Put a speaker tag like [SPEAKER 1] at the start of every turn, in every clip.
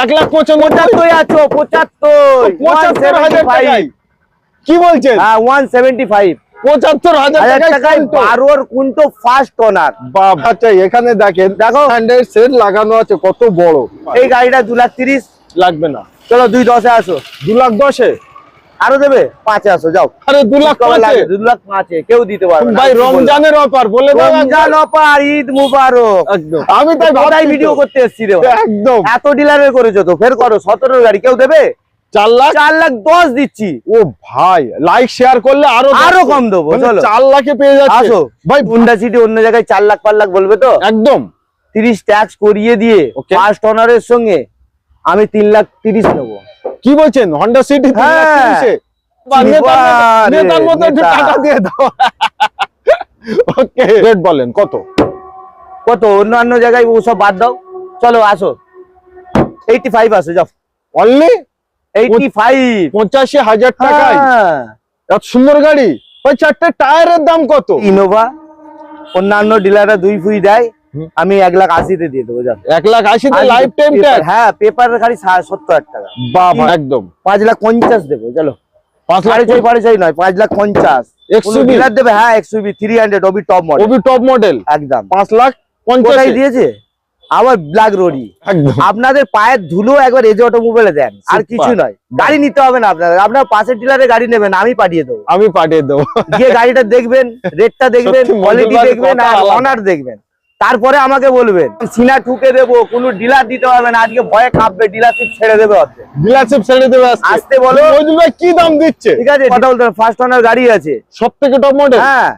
[SPEAKER 1] 1,75,000 আছো 75,000
[SPEAKER 2] টাকায় কি বলছেন?
[SPEAKER 1] হ্যাঁ 175
[SPEAKER 2] 75,000 টাকায়
[SPEAKER 1] 12 কুইন্টো ফার্স্ট ওনার।
[SPEAKER 2] বাবা আচ্ছা এখানে দেখেন, দেখো হ্যান্ডেল সেট লাগানো আছে কত বড়।
[SPEAKER 1] এই গাড়িটা 2,30,000
[SPEAKER 2] লাগবে না।
[SPEAKER 1] চলো 2,10 আসো।
[SPEAKER 2] 2,10,000
[SPEAKER 1] আরো দেবে 5 আসো যাও।
[SPEAKER 2] আরে 2,05,000
[SPEAKER 1] 2,05,000 কেউ দিতে পারবে না
[SPEAKER 2] ভাই, রমজানের অফার বলে দাও।
[SPEAKER 1] রমজান অফার, ঈদ মুবারক।
[SPEAKER 2] একদম আমি তাই
[SPEAKER 1] ভাই ভিডিও করতে এসেছি রে ভাই।
[SPEAKER 2] একদম
[SPEAKER 1] এত ডিলারের করেছো তো ফের করো। 17 গাড়ি কেউ দেবে?
[SPEAKER 2] 4 লাখ
[SPEAKER 1] 4,10,000 দিচ্ছি।
[SPEAKER 2] ও ভাই, লাইক শেয়ার করলে আরো
[SPEAKER 1] কম দেবো। চলো
[SPEAKER 2] 4 লাখে পেয়ে যাচ্ছে।
[SPEAKER 1] আসো
[SPEAKER 2] ভাই
[SPEAKER 1] হুন্ডা সিটি অন্য জায়গায় 4 লাখ 5 লাখ বলবে তো
[SPEAKER 2] একদম
[SPEAKER 1] 30 ট্যাক্স করিয়ে দিয়ে ফার্স্ট ওনারের সঙ্গে আমি 3,30,000 নেবো।
[SPEAKER 2] কি বলছেন? হন্ডা সিটি 3,30,000 নেতার মতো একটু টাকা দিয়ে দাও। ওকে রেট বলেন কত?
[SPEAKER 1] অন্যান্য জায়গায় ওসব বাদ দাও। চলো আসো 85 আসো যাও।
[SPEAKER 2] অনলি
[SPEAKER 1] 85
[SPEAKER 2] 85,000 টাকায় এত সুন্দর গাড়ি। ভাই 4টে টায়ারের দাম কত?
[SPEAKER 1] ইনোভা অন্যান্য ডিলাররা 2 ফুই দেয়, আমি 1,80,000 দিয়ে দেবো। যাও
[SPEAKER 2] 1,80,000 লাইফ টাইম ট্যাক্স।
[SPEAKER 1] হ্যাঁ পেপারের খালি 70,000 টাকা।
[SPEAKER 2] বাবা একদম
[SPEAKER 1] 5,50,000 দেবো। চলো
[SPEAKER 2] 5 লাখ
[SPEAKER 1] নয় 5,50,000
[SPEAKER 2] XUV
[SPEAKER 1] ডিলার দেবে। হ্যাঁ XUV 300 ওবি টপ মডেল।
[SPEAKER 2] ওবি টপ মডেল
[SPEAKER 1] একদম
[SPEAKER 2] 5,50,000
[SPEAKER 1] দিয়েছে। আবার ব্ল্যাক রোডি।
[SPEAKER 2] একদম
[SPEAKER 1] আপনাদের পায়ের ধুলো একবার এজে অটোমোবাইলে দেন, আর কিছু নয়। গাড়ি নিতে হবে না আপনাদের, আপনার পাশের ডিলারে গাড়ি নেবেন, আমি পাঠিয়ে দেবো। গিয়ে গাড়িটা দেখবেন, রেটটা দেখবেন, কোয়ালিটি দেখবেন, আর অনার দেখবেন, তারপরে আমাকে বলবেন। সিনা ঠুকে দেবো, কোনো ডিলার দিতে পারবে না। আজকে ভয়ে কাঁপবে, ডিলারশিপ ছেড়ে দেবে। আসতে বলো।
[SPEAKER 2] কি দাম দিচ্ছে?
[SPEAKER 1] ঠিক আছে কথা বলতে ফার্স্ট ওনার গাড়ি আছে,
[SPEAKER 2] সবথেকে টপ মডেল।
[SPEAKER 1] হ্যাঁ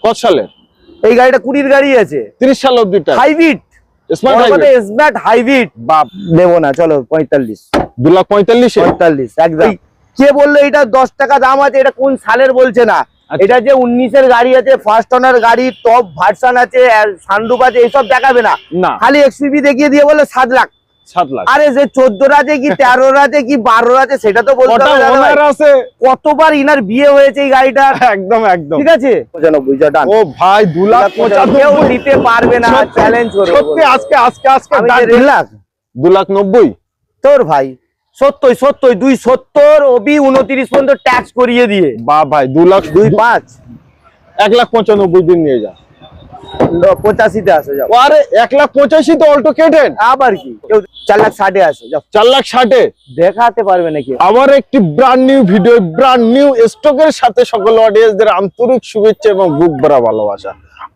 [SPEAKER 2] কত সালে?
[SPEAKER 1] এই গাড়িটা 20 গাড়ি আছে,
[SPEAKER 2] 30 সাল অবধি
[SPEAKER 1] হাইব্রিড স্মার্ট হাইব্রিড। বাপ দেবো না। চলো 45
[SPEAKER 2] 2,45,000
[SPEAKER 1] একদম। কে বললো এটা 10 টাকা দাম আছে? এটা কোন সালের বলছে না। এটা যে 19-এর গাড়ি আছে, ফার্স্ট ওনার গাড়ি, টপ ভার্সন আছে, সানরুফ আছে, এইসব দেখাবে না। খালি এক্সইউভি দেখিয়ে দিয়ে বলে 7 লাখ। আরে যে 14 আছে কি 13 আছে কি 12 আছে সেটা তো বলতে হবে। কতবার ইনার বিয়ে হয়েছে এই গাড়িটা।
[SPEAKER 2] একদম একদম
[SPEAKER 1] ঠিক আছে 95
[SPEAKER 2] ও ভাই 2,95,000
[SPEAKER 1] কেউ দিতে পারবে না। চ্যালেঞ্জ করব
[SPEAKER 2] সত্যি। আজকে
[SPEAKER 1] 2,00,000 তোর ভাই 70 270 ওবি 29 পর্যন্ত ট্যাক্স করিয়ে দিয়ে।
[SPEAKER 2] বা ভাই 2,05,000 1,95,000 দিন নিয়ে যা।
[SPEAKER 1] 85-তে আসো যাও।
[SPEAKER 2] আরে 1,85,000 তো অল্টো কেটেন।
[SPEAKER 1] আবার কি? কেউ 4,60,000 আসো যাও।
[SPEAKER 2] 4,60,000
[SPEAKER 1] দেখাতে পারবে নাকি?
[SPEAKER 2] আবার একটি brand new video, brand new স্টকের সাথে সকল অডিয়েন্সদের আন্তরিক শুভেচ্ছা এবং বুক ভরা ভালোবাসা।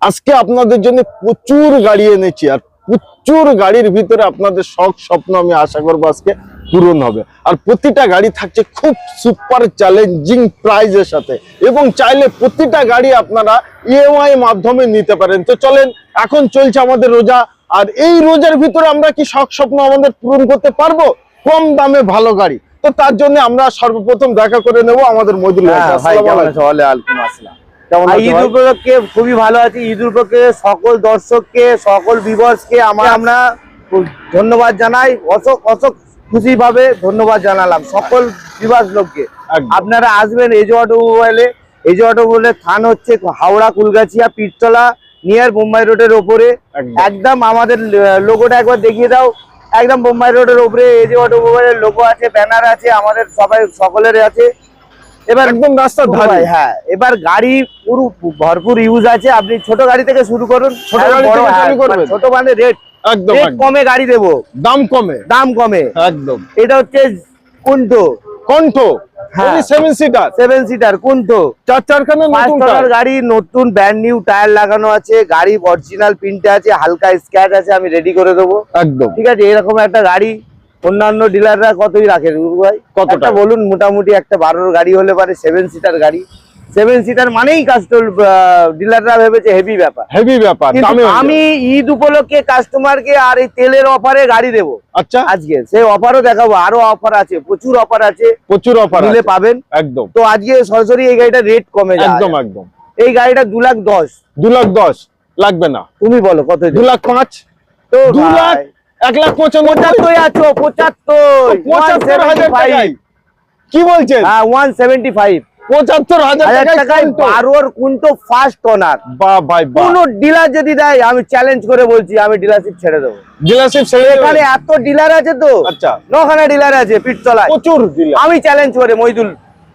[SPEAKER 2] আজকে আপনাদের জন্য প্রচুর গাড়ি এনেছি, আর প্রচুর গাড়ির ভিতরে আপনাদের শখ স্বপ্ন আমি আশা করবো আজকে পূরণ হবে। আর প্রতিটা গাড়ি থাকছে খুব সুপার চ্যালেঞ্জিং প্রাইজের সাথে, এবং চাইলে প্রতিটা গাড়ি আপনারা ইএমআই মাধ্যমে নিতে পারেন। তো চলেন, এখন চলছে আমাদের রোজা, আর এই রোজার ভিতরে আমরা কি শখ স্বপ্ন আমাদের পূরণ করতে পারবো কম দামে ভালো গাড়ি? তো তার জন্য আমরা সর্বপ্রথম দেখা করে নেব আমাদের মইদুল ভাই।
[SPEAKER 1] ঈদ উপলক্ষে খুবই ভালো আছি। ঈদ উপলক্ষে সকল দর্শককে, সকল ভিউয়ার্সকে আমরা ধন্যবাদ জানাই। অসংখ্য খুশি ভাবে ধন্যবাদ জানালাম সকল ভিউয়ার্স লোককে। আপনারা আসবেন এজে অটোমোবাইলে। এজে অটোমোবাইলের স্থান হচ্ছে হাওড়া কুলগাছিয়া পীরতলা নিয়ার বোম্বাই রোডের ওপরে। একদম আমাদের লোগোটা একবার দেখিয়ে দাও। একদম বোম্বাই রোডের উপরে এজে অটোমোবাইলের লোগো আছে, ব্যানার আছে, আমাদের সকলের আছে। এবার একদম রাস্তার ধারে। হ্যাঁ এবার গাড়ি পুরো ভরপুর ইউজ আছে। আপনি ছোট গাড়ি থেকে শুরু করুন, ছোট গাড়ি থেকে শুরু করবেন। ছোট মানে রেট একদম কমে গাড়ি দেবো, দাম কমে একদম। এটা হচ্ছে কন্ঠো
[SPEAKER 2] হ্যাঁ 7 সিটার
[SPEAKER 1] কুন্ঠো
[SPEAKER 2] 4 চারখানা নতুন
[SPEAKER 1] গাড়ি, নতুন ব্র্যান্ড নিউ টায়ার লাগানো আছে, গাড়ি অরিজিনাল প্রিন্টে আছে, হালকা স্ক্র্যাচ আছে, আমি রেডি করে দেবো একদম। ঠিক আছে এরকম একটা গাড়ি অন্যান্য ডিলাররা কতই রাখে ভাই? কতটা বলুন? মোটামুটি একটা 12 গাড়ি হলে পারে 7 সিটার গাড়ি। 7 সিটার মানেই ডিলাররা ভেবেছে হেভি ব্যাপার। আমি ঈদ উপলক্ষে কাস্টমারকে আর এই তেলের অফারে গাড়ি দেবো। আচ্ছা আজকে সেই অফারও দেখাবো, আরো অফার আছে, প্রচুর অফার আছে, নিলে পাবেন একদম। তো আজকে সরাসরি এই গাড়িটা রেট কমে যায় একদম একদম। এই গাড়িটা 2,10,000
[SPEAKER 2] লাগবে না।
[SPEAKER 1] তুমি বলো কত?
[SPEAKER 2] 2,05,000 তো
[SPEAKER 1] 1,75,000 আছো 75,000
[SPEAKER 2] টাকায় কি বলছেন?
[SPEAKER 1] হ্যাঁ 175
[SPEAKER 2] ৭৫,০০০
[SPEAKER 1] হাজার
[SPEAKER 2] টাকায়
[SPEAKER 1] টাকায়
[SPEAKER 2] কুন্টো।
[SPEAKER 1] 12 কুন্টো ফার্স্ট ওনার।
[SPEAKER 2] বাহ ভাই বাহ,
[SPEAKER 1] কোন ডিলার যদি দেয়, আমি চ্যালেঞ্জ করে বলছি, আমি ডিলারশিপ ছেড়ে দেবো।
[SPEAKER 2] ডিলারশিপ ছেড়ে
[SPEAKER 1] এখানে
[SPEAKER 2] দেবেন?
[SPEAKER 1] এত ডিলার আছে তো,
[SPEAKER 2] আচ্ছা,
[SPEAKER 1] 9খানা ডিলার আছে পিঠতলায়।
[SPEAKER 2] প্রচুর ডিলার।
[SPEAKER 1] আমি চ্যালেঞ্জ করে মইদুল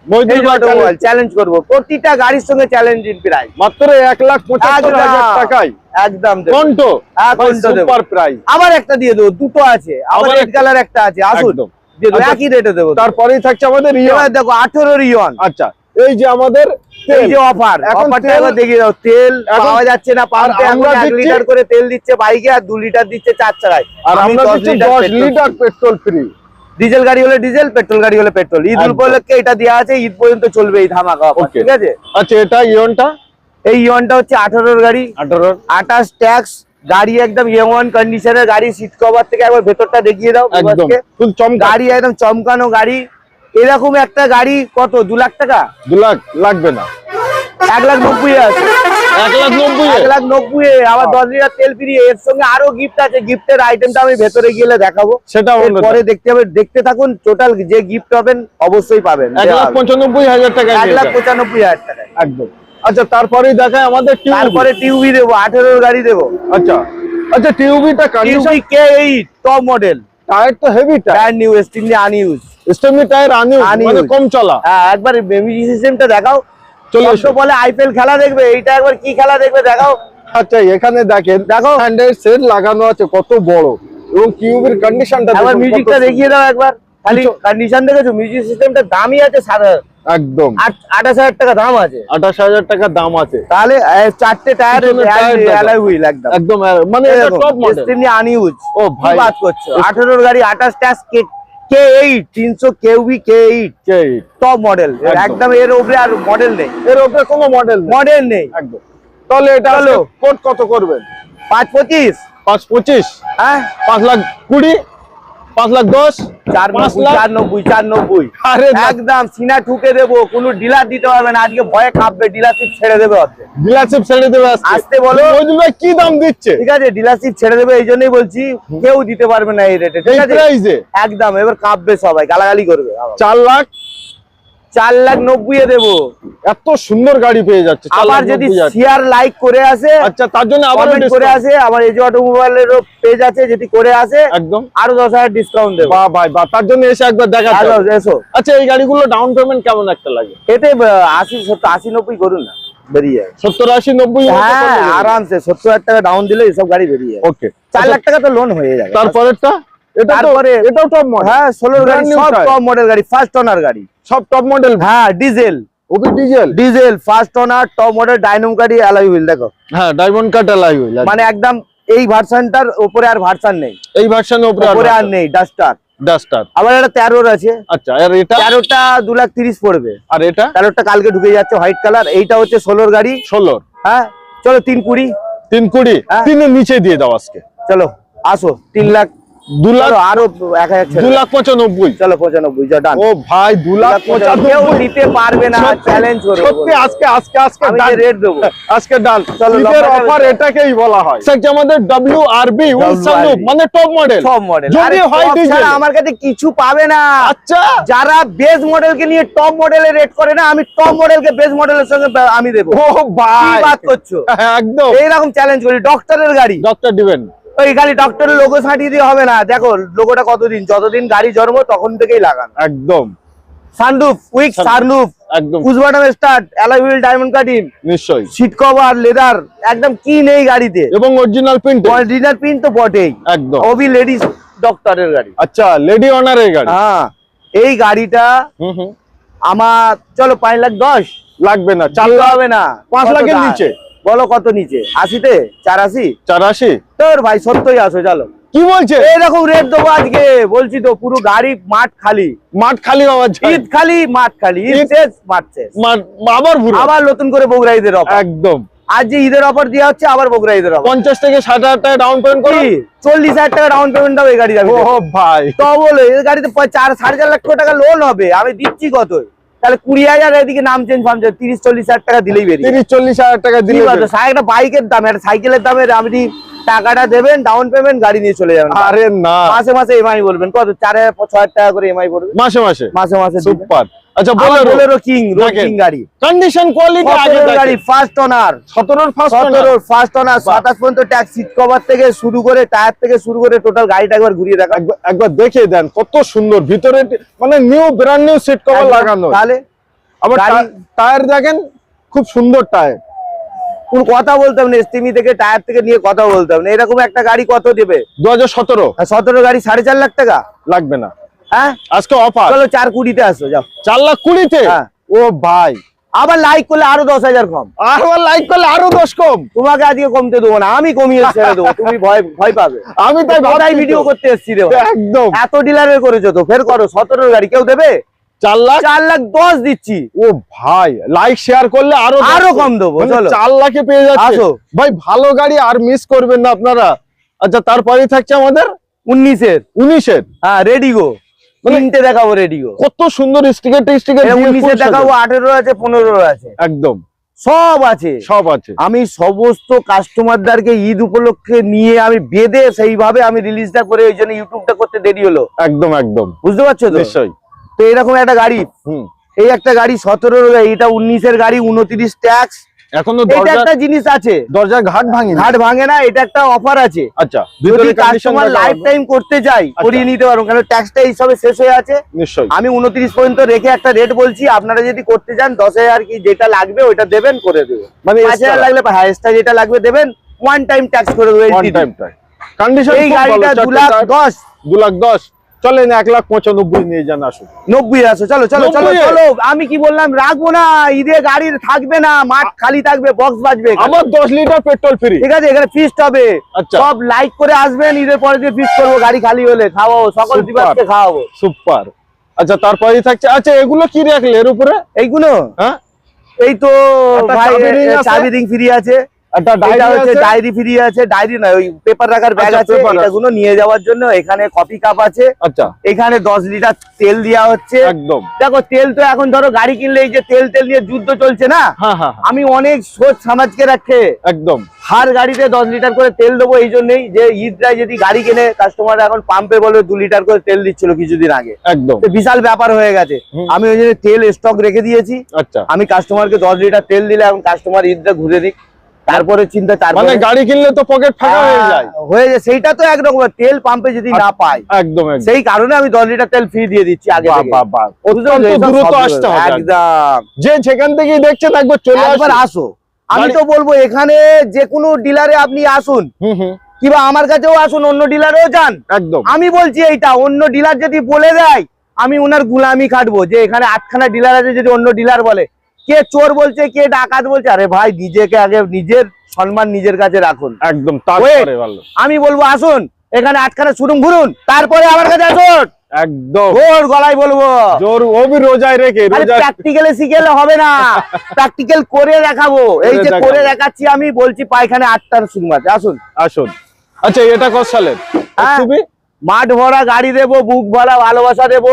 [SPEAKER 2] মইদুল ভাই challenge।
[SPEAKER 1] চ্যালেঞ্জ করবো, প্রতিটা গাড়ির সঙ্গে চ্যালেঞ্জিং প্রাইস।
[SPEAKER 2] মাত্র ১,৭৫,০০০ টাকায়
[SPEAKER 1] একদম দেবো।
[SPEAKER 2] কন্টো।
[SPEAKER 1] হ্যাঁ, কন্টো দেবো।
[SPEAKER 2] Super price.
[SPEAKER 1] আবার একটা দিয়ে দেবো, দুটো আছে, আবার
[SPEAKER 2] আবার
[SPEAKER 1] রেড
[SPEAKER 2] একটা।
[SPEAKER 1] কালার একটা আছে, আসুন
[SPEAKER 2] একদম।
[SPEAKER 1] দিয়ে দেবো,
[SPEAKER 2] আচ্ছা,
[SPEAKER 1] একই রেটে দেবো।
[SPEAKER 2] তারপরেই থাকছে আমাদের
[SPEAKER 1] এবার
[SPEAKER 2] ইয়ন।
[SPEAKER 1] দেখো 18 রিয়ন।
[SPEAKER 2] আচ্ছা, এই যে আমাদের
[SPEAKER 1] এই
[SPEAKER 2] তেল।
[SPEAKER 1] যে অফার,
[SPEAKER 2] এখন
[SPEAKER 1] অফারটা
[SPEAKER 2] তেল-
[SPEAKER 1] একবার দেখিয়ে দাও। তেল
[SPEAKER 2] এখন-
[SPEAKER 1] পাওয়া যাচ্ছে না পাম্পে,
[SPEAKER 2] আর আমরা
[SPEAKER 1] এখন 1
[SPEAKER 2] দিচ্ছি-
[SPEAKER 1] লিটার করে তেল দিচ্ছে বাইকে, আর 2 লিটার দিচ্ছে 4 চাকায়।
[SPEAKER 2] আর
[SPEAKER 1] আমি
[SPEAKER 2] আমরা
[SPEAKER 1] 10
[SPEAKER 2] দিচ্ছি
[SPEAKER 1] litre
[SPEAKER 2] 10
[SPEAKER 1] petrol
[SPEAKER 2] litre petrol free.
[SPEAKER 1] Diesel গাড়ি হলে ডিজেল, পেট্রোল গাড়ি হলে পেট্রোল। ঈদ
[SPEAKER 2] একদম।
[SPEAKER 1] উপলক্ষে এটা দেওয়া আছে, ঈদ পর্যন্ত চলবে এই ধামাকা অফার,
[SPEAKER 2] ওকে।
[SPEAKER 1] ঠিক আছে?
[SPEAKER 2] আচ্ছা, এটা ইয়নটা
[SPEAKER 1] এই ইয়নটা হচ্ছে 18 গাড়ি,
[SPEAKER 2] 18।
[SPEAKER 1] 28 ট্যাক্স গাড়ি, একদম A1 কন্ডিশনের গাড়ি। সিট কভার থেকে একবার ভেতরটা দেখিয়ে দাও
[SPEAKER 2] একদম
[SPEAKER 1] বিভাসকে।
[SPEAKER 2] ফুল চমকা।
[SPEAKER 1] গাড়ি একদম চমকানো গাড়ি। এরকম একটা গাড়ি কত, 2 লাখ টাকা?
[SPEAKER 2] 2 লাখ লাগবে না,
[SPEAKER 1] 1,90,000 আছে।
[SPEAKER 2] 1,90,000
[SPEAKER 1] 1,90,000 আবার 10 লিটার তেল ফ্রি। এর সঙ্গে আরো গিফট আছে, গিফটের আইটেমটা আমি ভেতরে গেলে দেখাবো,
[SPEAKER 2] সেটা বন্ধ।
[SPEAKER 1] পরে দেখতে হবে। দেখতে থাকুন, টোটাল যে গিফট হবেন অবশ্যই পাবেন।
[SPEAKER 2] 1,95,000 টাকা।
[SPEAKER 1] 1,95,000 টাকা
[SPEAKER 2] একদম। আচ্ছা, তারপরেই দেখায় আমাদের টিউবি।
[SPEAKER 1] তারপরে টিউবি দেবো, 18 গাড়ি দেবো।
[SPEAKER 2] আচ্ছা আচ্ছা, টিউবিটা condition.
[SPEAKER 1] TUV K8 top model,
[SPEAKER 2] tyre তো heavy tyre,
[SPEAKER 1] brand new, still unused.
[SPEAKER 2] Stepney tyre আনিউ,
[SPEAKER 1] Unused।
[SPEAKER 2] মানে কম চলা।
[SPEAKER 1] হ্যাঁ, একবার মিউজিক সিস্টেমটা দেখাও।
[SPEAKER 2] চলে
[SPEAKER 1] চলে
[SPEAKER 2] এসো।
[SPEAKER 1] বলে আইপিএল খেলা দেখবে, এইটা একবার কি খেলা দেখবে দেখাও।
[SPEAKER 2] আচ্ছা, এখানে দেখেন,
[SPEAKER 1] দেখো।
[SPEAKER 2] হ্যান্ডেল সেট লাগানো আছে, কত বড়, এবং টিউবের কন্ডিশনটা
[SPEAKER 1] একবার
[SPEAKER 2] দেখুন,
[SPEAKER 1] মিউজিকটা
[SPEAKER 2] কত
[SPEAKER 1] দেখিয়ে দাও একবার। খালি
[SPEAKER 2] কিছু-
[SPEAKER 1] কন্ডিশন দেখেছো? মিউজিক সিস্টেমটা দামই আছে
[SPEAKER 2] একদম
[SPEAKER 1] 28,000 টাকা দাম আছে।
[SPEAKER 2] 28,000 টাকা দাম আছে।
[SPEAKER 1] তাহলে 4টে টায়ার
[SPEAKER 2] পিছনে টায়ার দেখো।
[SPEAKER 1] অ্যালয় হুইল একদম।
[SPEAKER 2] একদম মানে এটা টপ মডেল।
[SPEAKER 1] Extremely unused.
[SPEAKER 2] ও
[SPEAKER 1] কি
[SPEAKER 2] ভাই,
[SPEAKER 1] বাত করছো? 18 গাড়ি, 28 tax, K8 300 কেউবি K8 top model.
[SPEAKER 2] একদম।
[SPEAKER 1] একদম এর উপরে আর মডেল নেই,
[SPEAKER 2] এর উপরে কোনো মডেল নেই।
[SPEAKER 1] মডেল নেই।
[SPEAKER 2] একদম। তাহলে এটা
[SPEAKER 1] চলো।
[SPEAKER 2] কোড কত করবেন?
[SPEAKER 1] 5,25।
[SPEAKER 2] 5,25,
[SPEAKER 1] হ্যাঁ,
[SPEAKER 2] 5,20,000, 5,10,000,
[SPEAKER 1] 4,90,000, 4,90,000।
[SPEAKER 2] আরে না,
[SPEAKER 1] একদম সিনা ঠুকে দেবো, কোনো ডিলার দিতে পারবে না। আজকে ভয়ে কাঁপবে, ডিলারশিপ ছেড়ে দেবে অর্ধেক।
[SPEAKER 2] ডিলারশিপ ছেড়ে দেবে আজকে।
[SPEAKER 1] আসতে বলো।
[SPEAKER 2] মইদুল ভাই কি দাম দিচ্ছে
[SPEAKER 1] ঠিক আছে, ডিলারশিপ ছেড়ে দেবে, এই জন্যই বলছি কেউ দিতে পারবে না এই রেটে,
[SPEAKER 2] এই
[SPEAKER 1] ঠিক আছে?
[SPEAKER 2] প্রাইসে?
[SPEAKER 1] একদম, এবার কাঁপবে সবাই, গালাগালি করবে।
[SPEAKER 2] 4,00,000।
[SPEAKER 1] 4,90,000 দেবো।
[SPEAKER 2] এত সুন্দর গাড়ি পেয়ে যাচ্ছে।
[SPEAKER 1] আবার যদি
[SPEAKER 2] 4,90,000।
[SPEAKER 1] শেয়ার লাইক করে আসে,
[SPEAKER 2] আচ্ছা, তার জন্য আবার
[SPEAKER 1] কমেন্ট করে আসে, আমার এজি অটোমোবাইলেরও পেজ আছে, যদি করে আসে
[SPEAKER 2] একদম।
[SPEAKER 1] আরো 10,000 ডিসকাউন্ট দেবো।
[SPEAKER 2] বাহ ভাই বাহ, তার জন্য এসে একবার দেখা
[SPEAKER 1] আলো,
[SPEAKER 2] যাবে।
[SPEAKER 1] এসো।
[SPEAKER 2] আচ্ছা, এই গাড়িগুলো ডাউন পেমেন্ট কেমন একটা লাগে?
[SPEAKER 1] এতে 80, 70, 80, 90 করুন না, বেরিয়ে যায়।
[SPEAKER 2] 70, 80, 90?
[SPEAKER 1] হ্যাঁ, আরামসে 70,000 টাকা ডাউন দিলে এসব গাড়ি বেরিয়ে যায়।
[SPEAKER 2] ওকে।
[SPEAKER 1] 4 লাখ টাকা তো লোন হয়ে যাবে।
[SPEAKER 2] তারপরেরটা? এটা
[SPEAKER 1] তারপরে
[SPEAKER 2] এটাও টপ মডেল।
[SPEAKER 1] হ্যাঁ, 16 গাড়ি,
[SPEAKER 2] Brand new
[SPEAKER 1] সব
[SPEAKER 2] tyre।
[SPEAKER 1] টপ মডেল গাড়ি, ফার্স্ট ওনার গাড়ি।
[SPEAKER 2] সব টপ মডেল।
[SPEAKER 1] হ্যাঁ, ডিজেল,
[SPEAKER 2] ওবি diesel.
[SPEAKER 1] Diesel first owner top model dynamo গাড়ি, অ্যালয় হুইল দেখো।
[SPEAKER 2] হ্যাঁ, ডায়মন্ড কাট অ্যালয় হুইল।
[SPEAKER 1] মানে একদম এই ভার্সনটার উপরে আর ভার্সন নেই,
[SPEAKER 2] এই ভার্সনের উপরে
[SPEAKER 1] উপরে আর নেই ডাস্টার।
[SPEAKER 2] ডাস্টার।
[SPEAKER 1] আবার এটা 13 আছে।
[SPEAKER 2] আচ্ছা, আর এটা?
[SPEAKER 1] 13টা 2,30,000 পড়বে।
[SPEAKER 2] আর এটা?
[SPEAKER 1] 13টা কালকে ঢুকে যাচ্ছে, হোয়াইট কালার। এইটা হচ্ছে 16 গাড়ি।
[SPEAKER 2] 16।
[SPEAKER 1] হ্যাঁ, চলো 3,20,000।
[SPEAKER 2] 3,20,000।
[SPEAKER 1] হ্যাঁ।
[SPEAKER 2] 3 এর নিচে দিয়ে দাও আজকে।
[SPEAKER 1] চলো আসো, 3 লাখ,
[SPEAKER 2] 2 লাখ,
[SPEAKER 1] চলো আরো 1,000 ছেড়ে
[SPEAKER 2] 2
[SPEAKER 1] দাও।
[SPEAKER 2] লাখ 95।
[SPEAKER 1] চলো 95, যা ডান।
[SPEAKER 2] ও ভাই, 2 লাখ
[SPEAKER 1] কেউ
[SPEAKER 2] 95।
[SPEAKER 1] দিতে পারবে না,
[SPEAKER 2] সত্যি,
[SPEAKER 1] চ্যালেঞ্জ করবো।
[SPEAKER 2] সত্যি আজকে
[SPEAKER 1] আমি
[SPEAKER 2] ডান।
[SPEAKER 1] যে রেট দেবো।
[SPEAKER 2] আজকে ডান।
[SPEAKER 1] চলো,
[SPEAKER 2] ঈদের
[SPEAKER 1] লম্বা
[SPEAKER 2] অফার
[SPEAKER 1] যাবে।
[SPEAKER 2] এটাকেই বলা হয়। আচ্ছা, আমাদের WRB উইল সানরুফ, মানে টপ মডেল।
[SPEAKER 1] সব মডেল।
[SPEAKER 2] যদি হয় ডিজেল।
[SPEAKER 1] আমার কাছে কিছু পাবে না।
[SPEAKER 2] আচ্ছা,
[SPEAKER 1] যারা বেস মডেলকে নিয়ে টপ মডেলের রেট করে না, আমি টপ মডেলকে বেস মডেলের সঙ্গে আমি দেবো।
[SPEAKER 2] ও
[SPEAKER 1] কি
[SPEAKER 2] ভাই,
[SPEAKER 1] বাত করছো?
[SPEAKER 2] একদম
[SPEAKER 1] এইরকম চ্যালেঞ্জ করি। ডক্টরের গাড়ি,
[SPEAKER 2] ডক্টর দিবেন।
[SPEAKER 1] ওই গাড়ি ডক্টরের লোগো ছাঁটিয়ে দিয়ে হবে না। দেখো লোগোটা কতদিন, যতদিন গাড়ি জন্ম তখন থেকেই লাগানো।
[SPEAKER 2] একদম
[SPEAKER 1] সানরুফ, উইক সানরুফ,
[SPEAKER 2] একদম
[SPEAKER 1] push button start, alloy wheel, diamond cutting,
[SPEAKER 2] নিশ্চয়ই।
[SPEAKER 1] সিট কভার, লেদার, একদম কি নেই গাড়িতে।
[SPEAKER 2] এবং অরিজিনাল প্রিন্ট।
[SPEAKER 1] অরিজিনাল পিন তো বটেই।
[SPEAKER 2] একদম।
[SPEAKER 1] ওবি লেডিস ডক্টরের গাড়ি।
[SPEAKER 2] আচ্ছা, লেডি অনারের গাড়ি।
[SPEAKER 1] হ্যাঁ, এই গাড়িটা
[SPEAKER 2] হুম।
[SPEAKER 1] আমার, চলো 5,10,000
[SPEAKER 2] লাগবে না, 4
[SPEAKER 1] দিতে
[SPEAKER 2] লাখ,
[SPEAKER 1] হবে না।
[SPEAKER 2] 5
[SPEAKER 1] কত
[SPEAKER 2] লাখের
[SPEAKER 1] দাম?
[SPEAKER 2] নিচে।
[SPEAKER 1] বলো কত নিচে? 80-তে 480?
[SPEAKER 2] 84।
[SPEAKER 1] তোর ভাই 70-ই আসো, চলো।
[SPEAKER 2] কি বলছে?
[SPEAKER 1] এইরকম রেট দেবো আজকে, বলছি তো। পুরো গাড়ি মাঠ খালি,
[SPEAKER 2] মাঠ খালি হওয়ার
[SPEAKER 1] ঈদ খালি, মাঠ খালি, ঈদ
[SPEAKER 2] ঈদ-
[SPEAKER 1] শেষ, মাঠ শেষ।
[SPEAKER 2] আবার ভুরো।
[SPEAKER 1] আবার নতুন করে বগুড়া ঈদের অফার।
[SPEAKER 2] একদম।
[SPEAKER 1] আজ যে ঈদের অফার দেওয়া হচ্ছে, আবার বগুড়া ঈদের অফার।
[SPEAKER 2] 50 থেকে 60,000 টাকা ডাউন পেমেন্ট করো।
[SPEAKER 1] 40,000 টাকা ডাউন পেমেন্ট হবে এই গাড়ি যাবে।
[SPEAKER 2] ও ভাই,
[SPEAKER 1] তো বলে এই গাড়িতে 4.5 লাখ টাকা লোন হবে, আমি দিচ্ছি কত? তাহলে 20,000, এদিকে নাম চেঞ্জ ফামছে, 30-40,000 টাকা দিলেই বেরিয়ে।
[SPEAKER 2] 30-40,000 টাকা দিলে
[SPEAKER 1] একটা বাইকের দাম, একটা সাইকেলের দামে আপনি টাকাটা দেবেন, ডাউন পেমেন্ট, গাড়ি নিয়ে চলে যাবেন।
[SPEAKER 2] আরে না,
[SPEAKER 1] মাসে মাসে এমআই বলবেন কত? 4,000-6,000 টাকা করে এমআই পড়বে
[SPEAKER 2] মাসে মাসে।
[SPEAKER 1] মাসে মাসে দিবেন।
[SPEAKER 2] সুপার। আচ্ছা
[SPEAKER 1] বোলেরো কিং রোড কিং গাড়ি,
[SPEAKER 2] কন্ডিশন কোয়ালিটি আগে
[SPEAKER 1] গাড়ি ফার্স্ট ওনার,
[SPEAKER 2] 17
[SPEAKER 1] ফার্স্ট ওনার, 27 পর্যন্ত ট্যাক্স, সিট কভার থেকে শুরু করে টায়ার থেকে শুরু করে টোটাল গাড়িটা একবার ঘুরিয়ে দেখা,
[SPEAKER 2] একবার দেখে দেন কত সুন্দর ভিতরে, মানে new brand new seat cover লাগানো।
[SPEAKER 1] তাহলে
[SPEAKER 2] আবার টায়ার দেখেন খুব সুন্দর টায়ার,
[SPEAKER 1] কোন কথা বলতাম না, এসটিমি থেকে টায়ার থেকে নিয়ে কথা বলতাম না। এরকম একটা গাড়ি কত দেবে?
[SPEAKER 2] 2017
[SPEAKER 1] গাড়ি 4.5 লাখ টাকা
[SPEAKER 2] লাগবে না,
[SPEAKER 1] হ্যাঁ
[SPEAKER 2] আজকে অফার।
[SPEAKER 1] চলো 4,20,তে আসো, যাও
[SPEAKER 2] 4,20,000-তে।
[SPEAKER 1] হ্যাঁ।
[SPEAKER 2] ও ভাই,
[SPEAKER 1] আবার লাইক করলে আরো 10,000 কম,
[SPEAKER 2] আবার লাইক করলে আরো 10 কম।
[SPEAKER 1] তোমাকে আজকে কমতে দেবো না, আমি কমিয়ে ছেড়ে দেবো, তুমি ভয় পাবে।
[SPEAKER 2] আমি তাই
[SPEAKER 1] ভাই ভিডিও করতে এসেছি রে ভাই।
[SPEAKER 2] একদম
[SPEAKER 1] এত ডিলারের করেছো তো, ফের করো। 17 গাড়ি কেউ দেবে?
[SPEAKER 2] 4,10,000
[SPEAKER 1] দিচ্ছি।
[SPEAKER 2] ও ভাই, লাইক শেয়ার করলে আরো
[SPEAKER 1] কম দেবো,
[SPEAKER 2] মানে
[SPEAKER 1] চলো
[SPEAKER 2] 4 লাখে পেয়ে যাচ্ছে।
[SPEAKER 1] আসো
[SPEAKER 2] ভাই ভালো গাড়ি আর মিস করবেন না আপনারা। আচ্ছা তারপরে থাকছে আমাদের
[SPEAKER 1] 19-এর,
[SPEAKER 2] হ্যাঁ
[SPEAKER 1] রেডিগো, তিনটে দেখাবো রেডিগো,
[SPEAKER 2] কত সুন্দর স্টিকার
[SPEAKER 1] 19-এর দেখাবো, 18 আছে, 15 আছে,
[SPEAKER 2] একদম
[SPEAKER 1] সব আছে। আমি সমস্ত কাস্টমারদেরকে ঈদ উপলক্ষে নিয়ে আমি বেঁধে সেইভাবে আমি রিলিজটা করে, ওই জন্য ইউটিউবটা করতে দেরি হলো।
[SPEAKER 2] একদম
[SPEAKER 1] বুঝতে পারছো তো?
[SPEAKER 2] নিশ্চয়ই।
[SPEAKER 1] তো এরকম একটা গাড়ি, এই একটা গাড়ি 17 গাড়ি, এটা 19-এর গাড়ি, 29 ট্যাক্স।
[SPEAKER 2] এখনো
[SPEAKER 1] এটা একটা জিনিস আছে,
[SPEAKER 2] দরজার ঘাট ভাঙে
[SPEAKER 1] না, এটা একটা অফার আছে।
[SPEAKER 2] আচ্ছা,
[SPEAKER 1] যদি কাস্টমার লাইফ টাইম করতে চাই করিয়ে নিতে পারবো, কারণ ট্যাক্সটা এইসবে শেষ হয়ে আছে।
[SPEAKER 2] নিশ্চয়ই
[SPEAKER 1] আমি 29 পর্যন্ত রেখে একটা রেট বলছি, আপনারা যদি করতে চান 10,000 কি যেটা লাগবে ওইটা দেবেন, করে দেবো।
[SPEAKER 2] মানে
[SPEAKER 1] 5,000 লাগলে হাইয়েস্টটা যেটা লাগবে দেবেন, ওয়ান টাইম ট্যাক্স করে দেবো।
[SPEAKER 2] কন্ডিশন
[SPEAKER 1] এই গাড়িটা 2,10,000,
[SPEAKER 2] 2,10,000 চলেন 1,95,000 নিয়ে যান, আসুন
[SPEAKER 1] 90 আসো, চলো চলো চলো চলো। আমি কি বললাম, রাখবো না, ঈদে গাড়ি থাকবে না, মাঠ খালি থাকবে, বক্স বাজবে,
[SPEAKER 2] আমার 10 লিটার পেট্রোল ফ্রি।
[SPEAKER 1] ঠিক আছে, এখানে ফিস্ট হবে। সব লাইক করে আসবেন, ঈদের পরে দিয়ে ফিস্ট করবো, গাড়ি খালি হলে খাওয়াবো, সকল দিবসকে খাওয়াবো।
[SPEAKER 2] সুপার। আচ্ছা তারপরেই থাকছে, আচ্ছা এগুলো কি রাখলে এর উপরে?
[SPEAKER 1] এইগুলো
[SPEAKER 2] হ্যাঁ,
[SPEAKER 1] এই তো ভাই চাবি রিং ফ্রি আছে, ডায়েরি ফ্রি আছে, ডায়েরি না, ওই পেপার রাখার ব্যাগ আছে, এটাগুলো নিয়ে যাওয়ার জন্য। এখানে কফি কাপ আছে।
[SPEAKER 2] আচ্ছা,
[SPEAKER 1] এখানে 10 লিটার তেল দেওয়া হচ্ছে।
[SPEAKER 2] একদম।
[SPEAKER 1] দেখো তেল তো এখন ধরো গাড়ি কিনলে এই যে তেল নিয়ে যুদ্ধ চলছে না, আমি অনেক সোচ সমাজকে রাখে একদম হার গাড়িতে 10 লিটার করে তেল দেবো। এই জন্যই যে ঈদটায় যদি গাড়ি কেনে কাস্টমার এখন পাম্পে বলবে 2 লিটার করে তেল দিচ্ছিল কিছুদিন আগে, একদম বিশাল ব্যাপার হয়ে গেছে। আমি ওই জন্য তেল স্টক রেখে দিয়েছি। আচ্ছা, আমি কাস্টমারকে 10 লিটার তেল দিলে এখন কাস্টমার ঈদটা ঘুরে দিক, তারপরে চিন্তা। তারপরে
[SPEAKER 2] গাড়ি কিনলে তো পকেট ফাঁকা হয়ে যায়,
[SPEAKER 1] সেইটা তো একরকম, তেল পাম্পে যদি না পাই, একদম সেই কারণে আমি 10 লিটার তেল ফ্রি দিয়ে দিচ্ছি আগে থেকে।
[SPEAKER 2] দ্রুত আসতে হবে একদম, যে যেখান থেকে দেখছে থাকবে চলে
[SPEAKER 1] আসো। আমি তো বলবো এখানে যে কোনো ডিলারে আপনি আসুন, কিংবা আমার কাছেও আসুন, অন্য ডিলারেও যান, একদম। আমি বলছি এইটা, অন্য ডিলার যদি বলে দেয় আমি ওনার গুলামি খাটবো, যে এখানে 8খানা ডিলার আছে, যদি অন্য ডিলার বলে কে চোর বলছে, কে ডাকাত বলছে, আরে ভাই নিজেকে আগে নিজের সম্মান নিজের কাছে রাখুন, একদম। আমি বলবো আসুন, এখানে 8খানা শোরুম ঘুরুন, তারপরে আমার কাছে আসুন, একদম জোর গলায় বলবো, জোর ওবি রোজায় রেখে। প্র্যাকটিক্যালে শিখলে হবে না, প্র্যাকটিক্যাল করে দেখাবো। এই যে করে দেখাচ্ছি, আমি বলছি পায়খানে 8টার শোরুম আছে, আসুন আসুন।
[SPEAKER 2] আচ্ছা, এটা কত সালের?
[SPEAKER 1] মাঠ ভরা গাড়ি দেবো, বুক ভরা ভালোবাসা দেবো,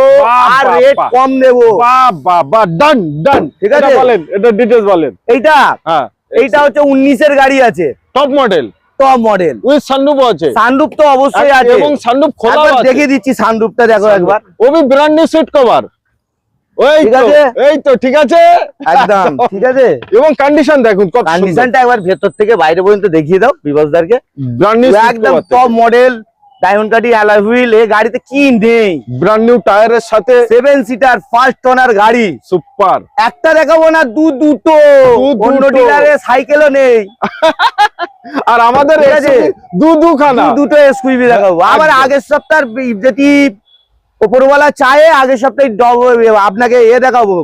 [SPEAKER 1] আর রেট কম দেবো।
[SPEAKER 2] ডান ডান, ঠিক আছে, বলেন এটা ডিটেইলস বলেন।
[SPEAKER 1] এইটা হচ্ছে 19-এর গাড়ি আছে,
[SPEAKER 2] টপ মডেল
[SPEAKER 1] উইথ সানরুফ আছে। সানরুফ তো অবশ্যই আছে, এবং সানরুফ খোলা আছে, দেখিয়ে দিচ্ছি সানরুফটা, দেখো একবার।
[SPEAKER 2] ওবি ব্র্যান্ড নিউ সিট কভার, এই তো ঠিক আছে, একদম
[SPEAKER 1] ঠিক আছে।
[SPEAKER 2] এবং কন্ডিশন দেখুন,
[SPEAKER 1] কন্ডিশনটা একবার ভেতর থেকে বাইরে পর্যন্ত দেখিয়ে দাও বিভাসদারকে।
[SPEAKER 2] ব্র্যান্ড নিউ
[SPEAKER 1] একদম টপ মডেল, ডায়মন্ড কাটি অ্যালয় হুইল। এই গাড়িতে কি নেই?
[SPEAKER 2] ব্র্যান্ড নিউ টায়ারের সাথে
[SPEAKER 1] 7 সিটার ফার্স্ট ওনার গাড়ি, সুপার। একটা দেখাবো না, দুটো অন্য ডিলারে সাইকেলও নেই,
[SPEAKER 2] আর আমাদের দুখানা
[SPEAKER 1] দুটো এসইউভি দেখাবো। আবার আগের সপ্তাহের যদি উপরওয়ালা চায়, আগের সপ্তাহে আপনাকে দেখাবো,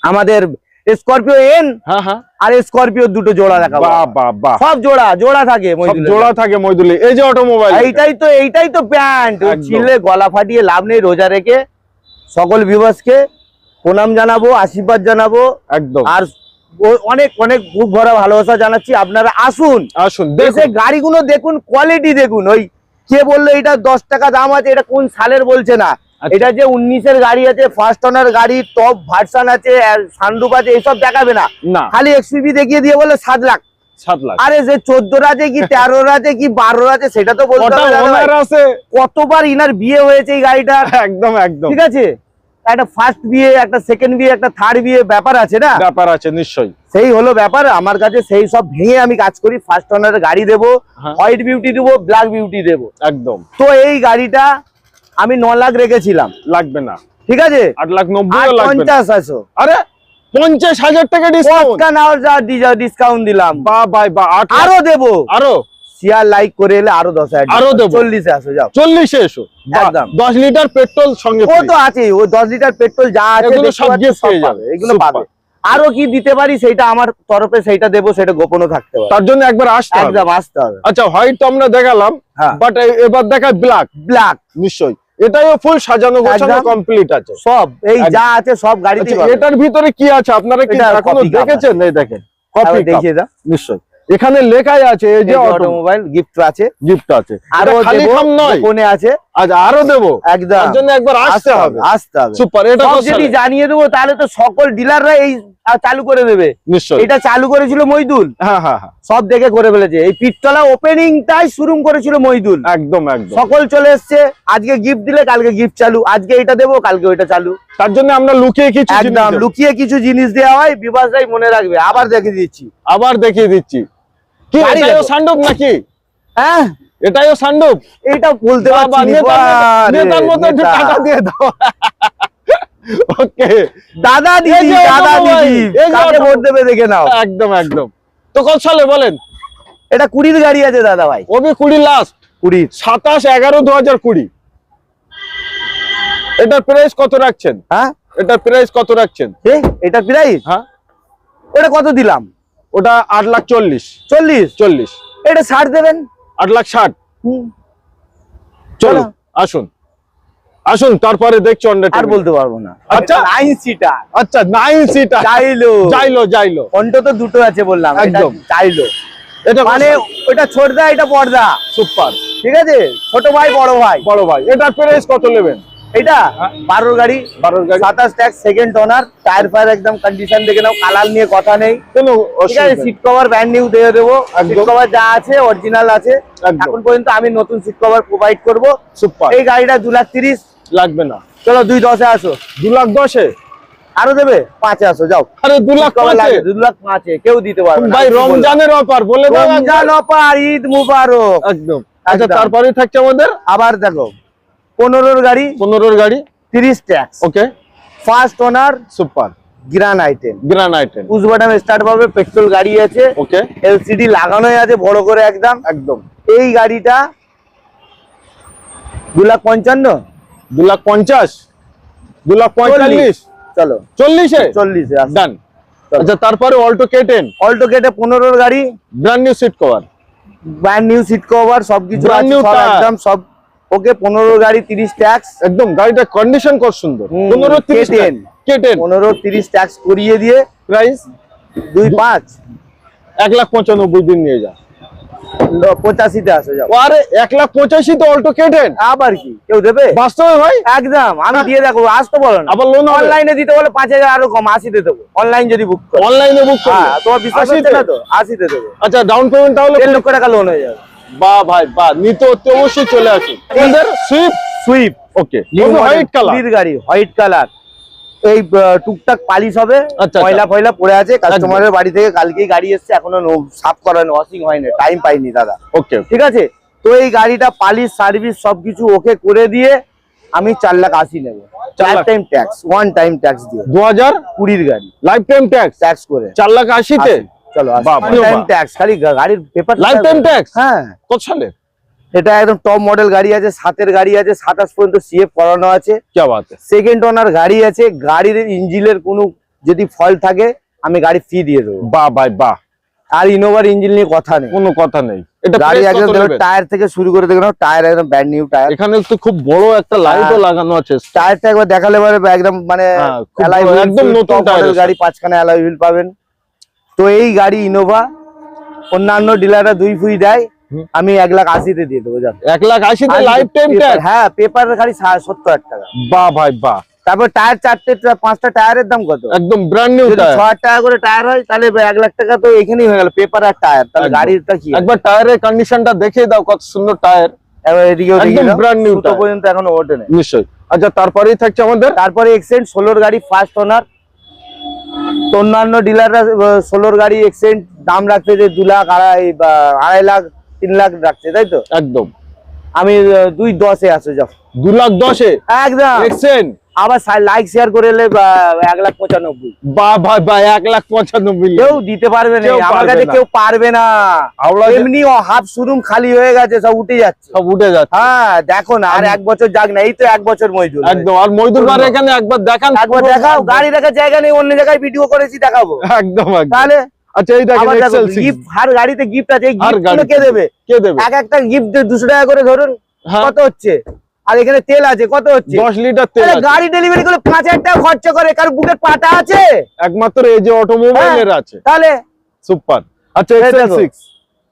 [SPEAKER 1] আমাদের স্করপিও এন আর স্করপিও দুটো জোড়া দেখাবো। সব জোড়া থাকে,
[SPEAKER 2] মইদুলে। এই যে অটোমোবাইল,
[SPEAKER 1] এইটাই তো প্যান্ট ছিলে, গলা ফাটিয়ে লাভ নেই। রোজা রেখে সকল ভিউয়ার্সকে প্রণাম জানাবো, আশীর্বাদ জানাবো, একদম। আর অনেক অনেক বুক ভরা ভালোবাসা জানাচ্ছি। আপনারা আসুন, দেশে গাড়িগুলো দেখুন, কোয়ালিটি দেখুন। ওই কে বললো এটা 10 টাকা দাম আছে, এটা কোন সালের বলছে না। এটা যে 19-এর গাড়ি আছে, ফার্স্ট ওনার গাড়ি, টপ ভার্সন আছে, সানরুফ আছে, এইসব দেখাবে না, খালি এক্সইউভি দেখিয়ে দিয়ে বলে 7 লাখ। আরে যে 14 আছে কি 13 আছে কি 12 আছে সেটা তো বলতে হবে। কতবার ইনার বিয়ে হয়েছে এই গাড়িটা, একদম একদম ঠিক আছে। একটা ফার্স্ট বিয়ে, একটা সেকেন্ড বিয়ে, একটা থার্ড বিয়ে ব্যাপার আছে না,
[SPEAKER 2] ব্যাপার আছে নিশ্চয়ই।
[SPEAKER 1] সেই হলো ব্যাপার। আমার কাছে সেই সব ভেঙে আমি কাজ করি। ফার্স্ট ওনারের গাড়ি দেবো,
[SPEAKER 2] হ্যাঁ।
[SPEAKER 1] হোয়াইট বিউটি দেবো, ব্ল্যাক বিউটি দেবো।
[SPEAKER 2] একদম।
[SPEAKER 1] তো এই গাড়িটা আমি 9 লাখ রেখেছিলাম,
[SPEAKER 2] লাগবে না,
[SPEAKER 1] ঠিক আছে?
[SPEAKER 2] 8,90,000 লাগবে না।
[SPEAKER 1] 50 আসো,
[SPEAKER 2] আরে 50,000 টাকা ডিসকাউন্ট।
[SPEAKER 1] পক্কা নাও যা ডিসকাউন্ট দিলাম,
[SPEAKER 2] বাহ ভাই বাহ, 8 লাখ।
[SPEAKER 1] আরো দেবো।
[SPEAKER 2] আরো
[SPEAKER 1] শেয়ার লাইক করে এলে আরো 10,000,
[SPEAKER 2] আরো দেবো।
[SPEAKER 1] 40-এ আসো, যাও
[SPEAKER 2] 40-এ এসো। বাহ,
[SPEAKER 1] একদম।
[SPEAKER 2] 10 লিটার পেট্রোল সঙ্গে
[SPEAKER 1] ও
[SPEAKER 2] free।
[SPEAKER 1] তো আছে, ওই 10 লিটার পেট্রোল যা আছে
[SPEAKER 2] এগুলো
[SPEAKER 1] দেখতে
[SPEAKER 2] সব
[SPEAKER 1] পাচ্ছ,
[SPEAKER 2] gift
[SPEAKER 1] সব
[SPEAKER 2] পেয়ে
[SPEAKER 1] পাবে,
[SPEAKER 2] যাবে।
[SPEAKER 1] এগুলো
[SPEAKER 2] Super।
[SPEAKER 1] পাবে। আরো কি দিতে পারি সেটা আমার তরফে সেইটা দেবো, সেটা গোপনও থাকতে পারে।
[SPEAKER 2] তার জন্য একবার আসতে হবে।
[SPEAKER 1] একদম আসতে হবে।
[SPEAKER 2] আচ্ছা, হোয়াইট তো আমরা দেখালাম,
[SPEAKER 1] হ্যাঁ।
[SPEAKER 2] বাট এবার দেখায় ব্ল্যাক।
[SPEAKER 1] ব্ল্যাক
[SPEAKER 2] নিশ্চয়ই এটাও ফুল সাজানো গোছানো
[SPEAKER 1] একদম।
[SPEAKER 2] কমপ্লিট আছে।
[SPEAKER 1] সব এই
[SPEAKER 2] একদম।
[SPEAKER 1] যা আছে সব গাড়িতে
[SPEAKER 2] আচ্ছা, এটার ভিতরে কি আছে আপনারা কি
[SPEAKER 1] এটা
[SPEAKER 2] এখনো
[SPEAKER 1] coffee cup
[SPEAKER 2] দেখেছেন? এই দেখেন কফি
[SPEAKER 1] দেখিয়ে দাও।
[SPEAKER 2] নিশ্চয়ই এখানে লেখাই আছে এই যে
[SPEAKER 1] অটোমোবাইল গিফট আছে,
[SPEAKER 2] গিফট আছে।
[SPEAKER 1] আরো
[SPEAKER 2] এটা খালি
[SPEAKER 1] দেবো,
[SPEAKER 2] খাম নয়,
[SPEAKER 1] কোনে আছে
[SPEAKER 2] আজ আরো দেবো।
[SPEAKER 1] একদম।
[SPEAKER 2] তার জন্য একবার আসতে হবে।
[SPEAKER 1] আসতে হবে।
[SPEAKER 2] সুপার। এটা
[SPEAKER 1] সব
[SPEAKER 2] কত
[SPEAKER 1] যদি
[SPEAKER 2] সালে?
[SPEAKER 1] জানিয়ে দেবো তাহলে তো সকল ডিলাররা এই চালু করে দেবে।
[SPEAKER 2] নিশ্চয়ই।
[SPEAKER 1] এটা চালু করেছিল মইদুল,
[SPEAKER 2] হ্যাঁ হ্যাঁ হ্যাঁ,
[SPEAKER 1] সব দেখে করে ফেলেছে। এই পিঠতলা ওপেনিংটাই শুরু করেছিল মইদুল।
[SPEAKER 2] একদম একদম।
[SPEAKER 1] সকল চলে এসছে, আজকে গিফট দিলে কালকে গিফট চালু, আজকে এটা দেবো কালকে ওইটা চালু।
[SPEAKER 2] তার জন্য আমরা লুকিয়ে কিছু জিনিস
[SPEAKER 1] একদম
[SPEAKER 2] দেবো।
[SPEAKER 1] লুকিয়ে কিছু জিনিস দেওয়া হয়, বিভাসরাই মনে রাখবে। আবার দেখে দিচ্ছি,
[SPEAKER 2] আবার দেখিয়ে দিচ্ছি। কি
[SPEAKER 1] গাড়ি
[SPEAKER 2] এটাও
[SPEAKER 1] দেখো।
[SPEAKER 2] সান্ডুপ নাকি?
[SPEAKER 1] হ্যাঁ
[SPEAKER 2] এটাও সান্ডুপ?
[SPEAKER 1] এইটা বলতে
[SPEAKER 2] বাবা,
[SPEAKER 1] পারছি না।
[SPEAKER 2] নেতার মতো একটু
[SPEAKER 1] নেতা।
[SPEAKER 2] টাকা দিয়ে দাও। ওকে
[SPEAKER 1] দাদা
[SPEAKER 2] এই
[SPEAKER 1] দিদি,
[SPEAKER 2] যে
[SPEAKER 1] দাদা
[SPEAKER 2] automobile,
[SPEAKER 1] দিদি,
[SPEAKER 2] এই যে
[SPEAKER 1] কাকে ভোট
[SPEAKER 2] automobile।
[SPEAKER 1] দেবে দেখে নাও।
[SPEAKER 2] একদম একদম। তো কত সালে বলেন?
[SPEAKER 1] এটা 20-র গাড়ি আছে দাদা ভাই,
[SPEAKER 2] ওবি 20 লাস্ট,
[SPEAKER 1] 20।
[SPEAKER 2] 27/11/2020। এটার প্রাইস কত রাখছেন?
[SPEAKER 1] হ্যাঁ
[SPEAKER 2] এটার প্রাইস কত রাখছেন?
[SPEAKER 1] এটা প্রাইস,
[SPEAKER 2] হ্যাঁ,
[SPEAKER 1] ওটা কত দিলাম?
[SPEAKER 2] ওটা 8,40,000।
[SPEAKER 1] 40।
[SPEAKER 2] 40।
[SPEAKER 1] এটা 60 দেবেন।
[SPEAKER 2] 8,60,000।
[SPEAKER 1] হুম,
[SPEAKER 2] চলো
[SPEAKER 1] চলো।
[SPEAKER 2] আসুন আসুন, তারপরে দেখছি অন্য
[SPEAKER 1] আর বলতে পারবো না।
[SPEAKER 2] আচ্ছা।
[SPEAKER 1] 9 সিটার
[SPEAKER 2] আচ্ছা, 9 সিটার
[SPEAKER 1] চাইলো,
[SPEAKER 2] যাইলো।
[SPEAKER 1] ফন্টো তো দুটো আছে বললাম, এটা
[SPEAKER 2] একদম।
[SPEAKER 1] চাইলো।
[SPEAKER 2] এটা
[SPEAKER 1] মানে ওটা ছোটদা, এটা পর্দা,
[SPEAKER 2] সুপার।
[SPEAKER 1] ঠিক আছে? ছোট ভাই বড় ভাই।
[SPEAKER 2] বড় ভাই, এটার প্রাইস কত নেবেন?
[SPEAKER 1] এটা 12 গাড়ি,
[SPEAKER 2] 12 গাড়ি।
[SPEAKER 1] 27 ট্যাক্স, সেকেন্ড ওনার, টায়ার ফায়ার একদম কন্ডিশন দেখে নাও, কালার নিয়ে কথা নেই,
[SPEAKER 2] কোনো
[SPEAKER 1] ঠিক আছে?
[SPEAKER 2] অসুবিধা নেই।
[SPEAKER 1] সিট কভার ব্র্যান্ড নিউ দিয়ে দেবো,
[SPEAKER 2] একদম।
[SPEAKER 1] সিট কভার যা আছে অরিজিনাল আছে।
[SPEAKER 2] একদম।
[SPEAKER 1] এখন পর্যন্ত আমি নতুন সিট কভার প্রোভাইড করব।
[SPEAKER 2] সুপার।
[SPEAKER 1] এই গাড়িটা 2,30,000
[SPEAKER 2] লাগবে না।
[SPEAKER 1] চলো 2,10,000 আসো।
[SPEAKER 2] 2,10,000-এ?
[SPEAKER 1] আরো দেবে 5-এ আসো, যাও।
[SPEAKER 2] আরে 2,05,000-এ?
[SPEAKER 1] 2,05,000 কেউ দিতে পারবে না।
[SPEAKER 2] ভাই
[SPEAKER 1] আমি কি বললাম?
[SPEAKER 2] রমজানের অফার বলে দাও।
[SPEAKER 1] রমজান অফার, ঈদ মুবারক।
[SPEAKER 2] একদম। আচ্ছা,
[SPEAKER 1] একদম।
[SPEAKER 2] তারপরে থাকছে আমাদের
[SPEAKER 1] আবার দেখো 15-র গাড়ি,
[SPEAKER 2] 15-র গাড়ি।
[SPEAKER 1] 30 tax,
[SPEAKER 2] okay,
[SPEAKER 1] first owner,
[SPEAKER 2] super.
[SPEAKER 1] Grand item,
[SPEAKER 2] grand item.
[SPEAKER 1] Push button start পাবে, পেট্রোল গাড়ি আছে,
[SPEAKER 2] ওকে,
[SPEAKER 1] এলসিডি লাগানোই আছে বড় করে একদম।
[SPEAKER 2] একদম।
[SPEAKER 1] এই গাড়িটা 2,55,000,
[SPEAKER 2] 2,50,000, 2,45,000,
[SPEAKER 1] চলো
[SPEAKER 2] 40-এ?
[SPEAKER 1] 40-এ আসো।
[SPEAKER 2] ডান।
[SPEAKER 1] চলো।
[SPEAKER 2] আচ্ছা, তারপরে অল্টো K10,
[SPEAKER 1] অল্টো কেটে 15-র গাড়ি,
[SPEAKER 2] brand new seat cover,
[SPEAKER 1] brand new seat cover, সবকিছু
[SPEAKER 2] Brand
[SPEAKER 1] আছে,
[SPEAKER 2] new
[SPEAKER 1] সব
[SPEAKER 2] tire।
[SPEAKER 1] একদম সব ওকে। 15-র গাড়ি 30 ট্যাক্স,
[SPEAKER 2] একদম। গাড়িটা কন্ডিশন কত সুন্দর।
[SPEAKER 1] হুম,
[SPEAKER 2] 15-30
[SPEAKER 1] K10।
[SPEAKER 2] K10
[SPEAKER 1] 15-30 ট্যাক্স করিয়ে দিয়ে
[SPEAKER 2] প্রাইস
[SPEAKER 1] 2,5,000,
[SPEAKER 2] 1,95,000 দিন নিয়ে যা।
[SPEAKER 1] 85-তে আসো, যাও।
[SPEAKER 2] আরে 1,85,000 তো অল্টো K10।
[SPEAKER 1] আবার কি কেউ দেবে?
[SPEAKER 2] বাস্তবে ভাই?
[SPEAKER 1] একদম আমি দিয়ে দেখো, আসতে বলো না।
[SPEAKER 2] আবার লোন হবে?
[SPEAKER 1] অনলাইনে দিতে বলে 5,000 আরো কম, 80-তে দেবো। অনলাইন যদি বুক করো,
[SPEAKER 2] অনলাইনে বুক করবে?
[SPEAKER 1] হ্যাঁ, তোমার বিশ্বাস
[SPEAKER 2] 80
[SPEAKER 1] হচ্ছে
[SPEAKER 2] তে?
[SPEAKER 1] না তো? 80-তে দেবো।
[SPEAKER 2] আচ্ছা, ডাউন পেমেন্ট তাহলে
[SPEAKER 1] 1.5 লক্ষ টাকা লোন হয়ে যাবে।
[SPEAKER 2] বাহ ভাই বাহ, নিতে হতে অবশ্যই চলে আসুন। আমাদের সুইফট।
[SPEAKER 1] সুইপ
[SPEAKER 2] ওকে,
[SPEAKER 1] নিউ
[SPEAKER 2] হোয়াইট কালার।
[SPEAKER 1] গাড়ি, হোয়াইট কালার। এই টুকটাক পালিশ হবে,
[SPEAKER 2] আচ্ছা।
[SPEAKER 1] ময়লা ফয়লা পড়ে আছে। কাস্টমারের বাড়ি থেকে কালকেই গাড়ি এসেছে, এখনো সাফ করানো, ওয়াশিং হয়নি, টাইম পাইনি দাদা,
[SPEAKER 2] ওকে,
[SPEAKER 1] ঠিক আছে? তো এই গাড়িটা পালিশ সার্ভিস সবকিছু ওকে করে দিয়ে আমি 4,80,000 নেবো।
[SPEAKER 2] 4 lakh.
[SPEAKER 1] Time tax, one time tax দিয়ে,
[SPEAKER 2] 2020
[SPEAKER 1] গাড়ি
[SPEAKER 2] লাইফ টাইম ট্যাক্স
[SPEAKER 1] ট্যাক্স করে
[SPEAKER 2] 4,80,000-তে।
[SPEAKER 1] 80,000 চলো
[SPEAKER 2] বাহ,
[SPEAKER 1] টাইম
[SPEAKER 2] বাহ।
[SPEAKER 1] ট্যাক্স, খালি গাড়ির পেপার
[SPEAKER 2] লাইফ টাইম ট্যাক্স?
[SPEAKER 1] হ্যাঁ,
[SPEAKER 2] কত সালে?
[SPEAKER 1] এটা একদম টপ মডেল গাড়ি আছে, 7-এর গাড়ি আছে, 27 পর্যন্ত সিএফ করানো আছে।
[SPEAKER 2] কি বাত है।
[SPEAKER 1] সেকেন্ড ওনার গাড়ি আছে, গাড়ির ইঞ্জিনের কোনো যদি ফল্ট থাকে আমি গাড়ি ফ্রি দিয়ে দেবো।
[SPEAKER 2] বাহ ভাই বাহ,
[SPEAKER 1] আর ইনোভার ইঞ্জিন নিয়ে কথা নেই,
[SPEAKER 2] কোনো কথা নেই। এটা
[SPEAKER 1] গাড়ি
[SPEAKER 2] price
[SPEAKER 1] একদম
[SPEAKER 2] কত নেবেন?
[SPEAKER 1] টায়ার থেকে শুরু করে দেখো, টায়ার একদম ব্র্যান্ড নিউ টায়ার।
[SPEAKER 2] এখানে তো খুব বড় একটা লাইটও
[SPEAKER 1] হ্যাঁ।
[SPEAKER 2] লাগানো আছে।
[SPEAKER 1] টায়ারটা একবার দেখালে পরে একদম মানে
[SPEAKER 2] হ্যাঁ, খুব
[SPEAKER 1] alloy
[SPEAKER 2] বড়,
[SPEAKER 1] wheel,
[SPEAKER 2] একদম নতুন
[SPEAKER 1] top
[SPEAKER 2] টায়ার
[SPEAKER 1] model
[SPEAKER 2] আছে।
[SPEAKER 1] গাড়ি, 5খানা অ্যালয় হুইল পাবেন। তো এই গাড়ি ইনোভা অন্যান্য ডিলাররা 2 ফুই দেয়, আমি 1,80,000-তে দিয়ে দেবো, জানো?
[SPEAKER 2] 1,80,000-তে লাইফ টাইম ট্যাক্স?
[SPEAKER 1] হ্যাঁ, পেপারের গাড়ি 70,000 টাকা।
[SPEAKER 2] বাহ ভাই বাহ,
[SPEAKER 1] তারপর টায়ার 4-5টা টায়ারের দাম কত?
[SPEAKER 2] একদম ব্র্যান্ড নিউ
[SPEAKER 1] যদি
[SPEAKER 2] টায়ার।
[SPEAKER 1] 6,000 টাকা করে টায়ার হয় তাহলে 1,00,000 টাকা তো এখানেই হয়ে গেল, পেপার আর টায়ার। তাহলে
[SPEAKER 2] একদম।
[SPEAKER 1] গাড়িটা কি?
[SPEAKER 2] একবার টায়ারের কন্ডিশনটা দেখিয়ে দাও, কত সুন্দর টায়ার।
[SPEAKER 1] এবার এদিকেও
[SPEAKER 2] একদম
[SPEAKER 1] দেখি,
[SPEAKER 2] brand new
[SPEAKER 1] সুতো
[SPEAKER 2] টায়ার।
[SPEAKER 1] পর্যন্ত এখনো ওঠে না।
[SPEAKER 2] নিশ্চয়ই। আচ্ছা তারপরেই থাকছে আমাদের
[SPEAKER 1] তারপরে এক্সেন্ট 16 গাড়ি ফার্স্ট ওনার। অন্যান্য ডিলাররা 16 গাড়ি এক্সেন্ট দাম রাখতে যে 2 লাখ, 2.5 লাখ, 3 লাখ রাখছে, তাই তো?
[SPEAKER 2] একদম।
[SPEAKER 1] আমি 2.10 আছে, যাও
[SPEAKER 2] 2,10,000
[SPEAKER 1] একদম।
[SPEAKER 2] এক্সেন্ট
[SPEAKER 1] আবার লাইক শেয়ার করে এলে 1,95,000।
[SPEAKER 2] বাহ ভাই ভাই 1,95,000
[SPEAKER 1] কেউ দিতে পারবে না,
[SPEAKER 2] কেউ
[SPEAKER 1] আমার
[SPEAKER 2] পারবে
[SPEAKER 1] কাছে
[SPEAKER 2] না।
[SPEAKER 1] কেউ পারবে না।
[SPEAKER 2] হাওড়া
[SPEAKER 1] এমনি হাফ শোরুম খালি হয়ে গেছে, সব উঠে যাচ্ছে।
[SPEAKER 2] সব উঠে যাচ্ছে।
[SPEAKER 1] হ্যাঁ দেখো না, আর 1 বছর যাক না, এই তো 1 বছর মজদুর।
[SPEAKER 2] একদম। আর মইদুল ভাই এখানে একবার দেখান,
[SPEAKER 1] একবার দেখাও, গাড়ি রাখার জায়গা নেই, অন্য জায়গায় ভিডিও করেছি, দেখাবো।
[SPEAKER 2] একদম একদম।
[SPEAKER 1] তাহলে
[SPEAKER 2] আচ্ছা এই দেখেন
[SPEAKER 1] আবার দেখো,
[SPEAKER 2] এক্সেল 6
[SPEAKER 1] গিফট, আর গাড়িতে গিফট আছে, এই
[SPEAKER 2] আর
[SPEAKER 1] গিফট
[SPEAKER 2] গাড়িতে
[SPEAKER 1] কে দেবে?
[SPEAKER 2] কে দেবে?
[SPEAKER 1] এক একটা গিফট 200 টাকা করে ধরুন,
[SPEAKER 2] হ্যাঁ।
[SPEAKER 1] কত হচ্ছে? আর এখানে তেল আছে, কত হচ্ছে?
[SPEAKER 2] 10 লিটার তেল
[SPEAKER 1] আরে
[SPEAKER 2] আছে।
[SPEAKER 1] গাড়ি ডেলিভারি করে 5,000 টাকা খরচা করে, কার বুকের পাটা আছে?
[SPEAKER 2] একমাত্র এই যে অটোমোবাইলের
[SPEAKER 1] হ্যাঁ।
[SPEAKER 2] আছে।
[SPEAKER 1] তাহলে
[SPEAKER 2] সুপার। আচ্ছা
[SPEAKER 1] এই
[SPEAKER 2] এক্সেল
[SPEAKER 1] দেখো,
[SPEAKER 2] 6